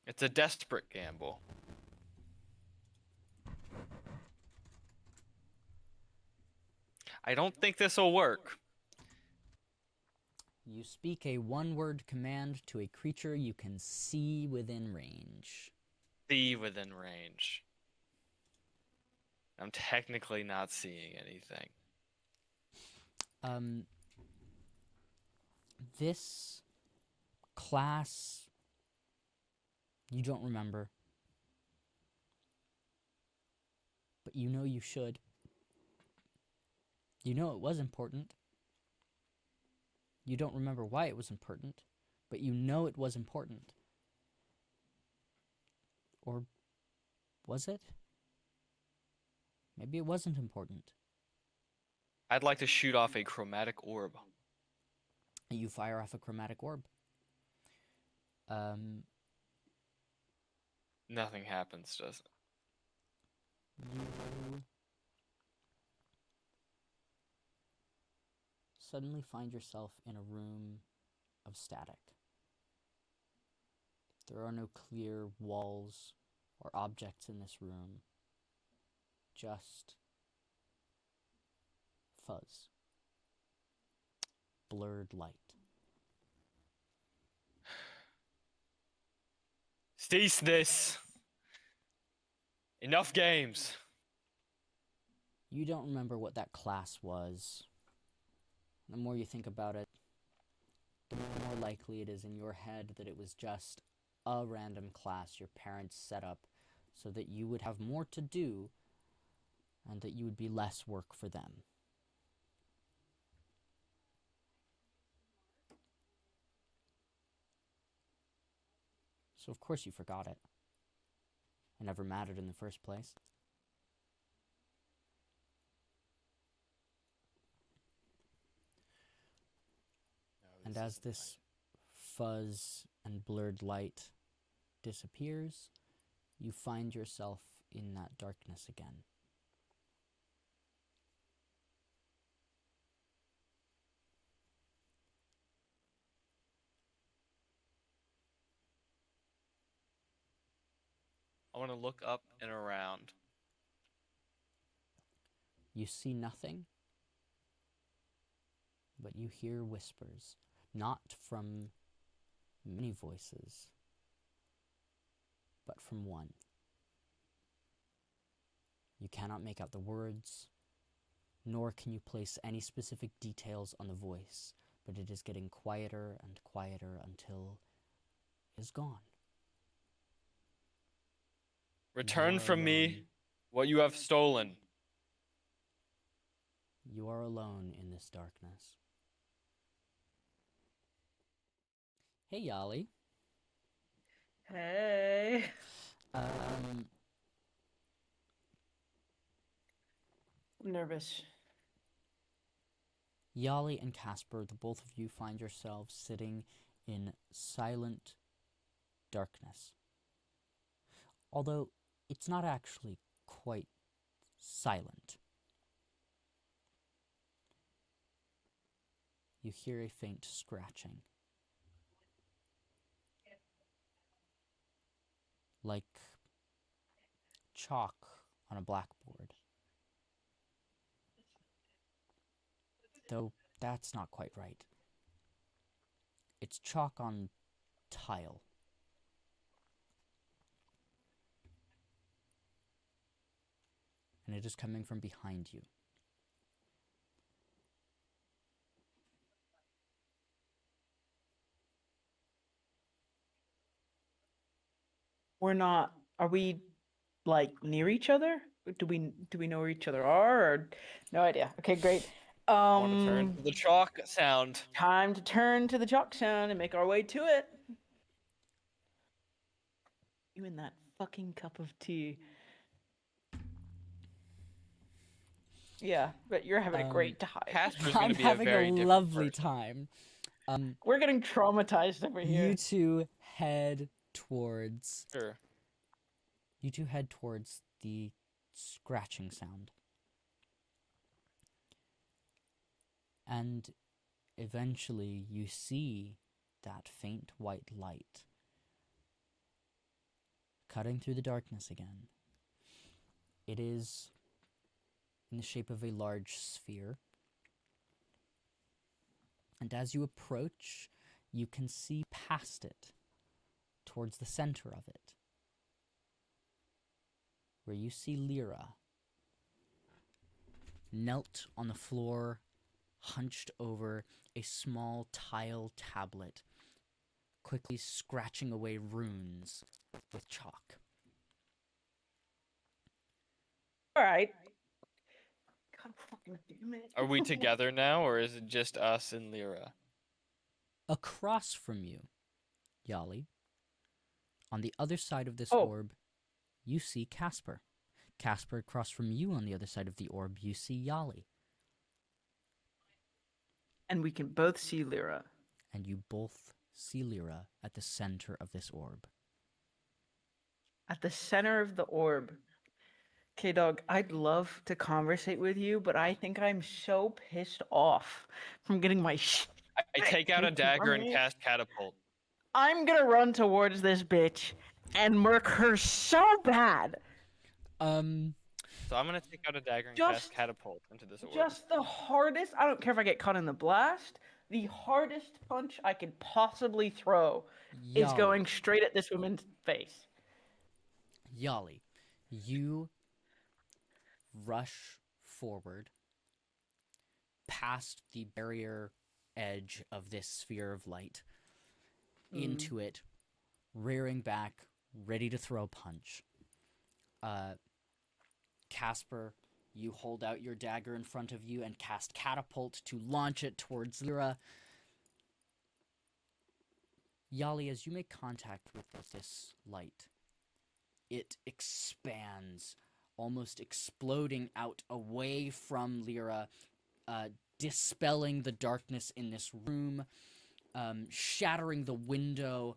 It's a desperate gamble. I don't think this will work. You speak a one-word command to a creature you can see within range. See within range. I'm technically not seeing anything. This class, you don't remember. But you know you should. You know it was important. You don't remember why it was important, but you know it was important. Or was it? Maybe it wasn't important. I'd like to shoot off a chromatic orb. You fire off a chromatic orb. Nothing happens, does it? You suddenly find yourself in a room of static. There are no clear walls or objects in this room. Just fuzz. Blurred light. Cease this! Enough games! You don't remember what that class was. The more you think about it, the more likely it is in your head that it was just a random class your parents set up so that you would have more to do and that you would be less work for them. So of course you forgot it. It never mattered in the first place. And as this fuzz and blurred light disappears, you find yourself in that darkness again. I want to look up and around. You see nothing, but you hear whispers, not from many voices, but from one. You cannot make out the words, nor can you place any specific details on the voice, but it is getting quieter and quieter until it is gone. Return from me what you have stolen. You are alone in this darkness. Hey, Yahli. Hey. Um, I'm nervous. Yahli and Caspar, the both of you find yourselves sitting in silent darkness. Although it's not actually quite silent. you hear a faint scratching. Like chalk on a blackboard. Though that's not quite right. It's chalk on tile. And it is coming from behind you. We're not. Are we like near each other? Do we know where each other are? Or no idea. Okay, great. I want to turn to the chalk sound. Time to turn to the chalk sound and make our way to it. You and that fucking cup of tea. Yeah, but you're having a great time. Casper's going I'm to be a having very a different lovely person. time. We're getting traumatized over here. You two head towards Sure. the scratching sound. And eventually you see that faint white light cutting through the darkness again. It is in the shape of a large sphere. And as you approach, you can see past it, towards the center of it, where you see Lira, knelt on the floor, hunched over a small tile tablet, quickly scratching away runes with chalk. All right. God fucking damn it. Are we together now, or is it just us and Lira? Across from you, Yahli, on the other side of this Oh. orb, you see Caspar. Caspar, across from you on the other side of the orb, you see Yahli. And we can both see Lyra. And you both see Lira at the center of this orb. At the center of the orb. Okay, dog, I'd love to conversate with you, but I think I'm so pissed off from getting my shit. I take out a taken dagger from and me. cast catapult. I'm gonna run towards this bitch and murk her so bad. So I'm gonna take out a dagger and Just- cast catapult into this orb. Just the hardest, I don't care if I get caught in the blast, the hardest punch I could possibly throw is Yahli, going straight at this woman's face. Yahli, you rush forward past the barrier edge of this sphere of light into it, rearing back, ready to throw a punch. Caspar, you hold out your dagger in front of you and cast catapult to launch it towards Lyra. Yahli, as you make contact with this light, it expands, almost exploding out away from Lyra, dispelling the darkness in this room, shattering the window,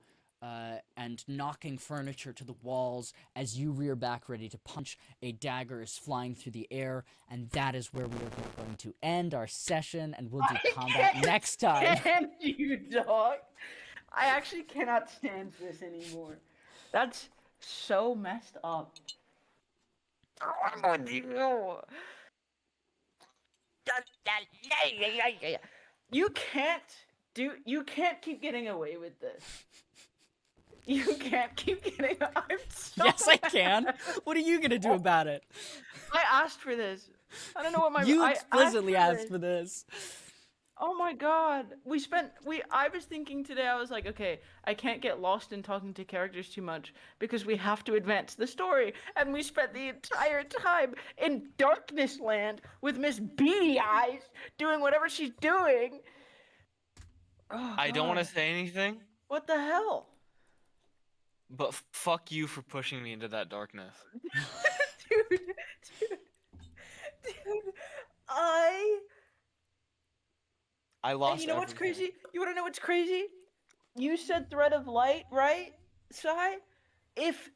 and knocking furniture to the walls. As you rear back ready to punch, a dagger is flying through the air, and that is where we are going to end our session, and we'll do combat next time. Can you, dog? I actually cannot stand this anymore. That's so messed up. I'm with you. You can't keep getting away with this. You can't keep getting. I'm so Yes, I can. mad. What are you gonna do about it? I asked for this. I don't know what my. You I explicitly asked this. for this. Oh my god. I was thinking today, I was like, okay, I can't get lost in talking to characters too much because we have to advance the story. And we spent the entire time in Darkness Land with Miss Beady Eyes doing whatever she's doing. Oh, I don't want to God. say anything, What the hell? but fuck you for pushing me into that darkness. dude, I lost. And you know what's everything. crazy? You want to know what's crazy? You said thread of light, right, Sai? If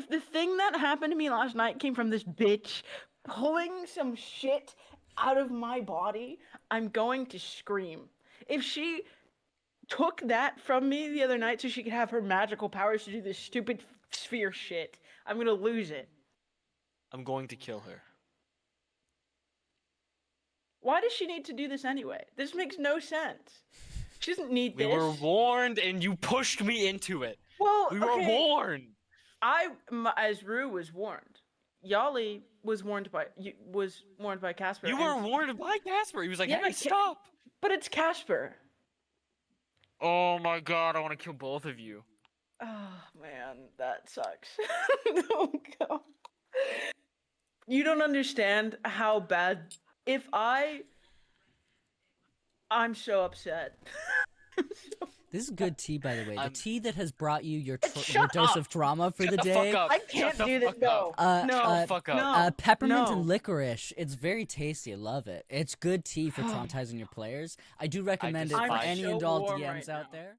the thing that happened to me last night came from this bitch pulling some shit out of my body, I'm going to scream. If she took that from me the other night so she could have her magical powers to do this stupid sphere shit, I'm gonna lose it. I'm going to kill her. Why does she need to do this anyway? This makes no sense. She doesn't need this. We were warned, and you pushed me into it. Well, We were warned. As Rue was warned. Yahli was warned by Caspar. You were warned by Caspar. He was like, Yeah, "Hey, stop!" But it's Caspar. Oh my god, I want to kill both of you. Oh man, that sucks. Oh god. You don't understand how bad. I'm so upset. This is good tea, by the way. The I'm- tea that has brought you your Shut dose up! of trauma for Shut the the day. fuck up. I can't Shut the do this. fuck No, up. no, Shut the fuck up. no, Peppermint no. and licorice. It's very tasty. I love it. It's good tea for traumatizing your players. I do recommend it for despise any so and all warm DMs right out now. there.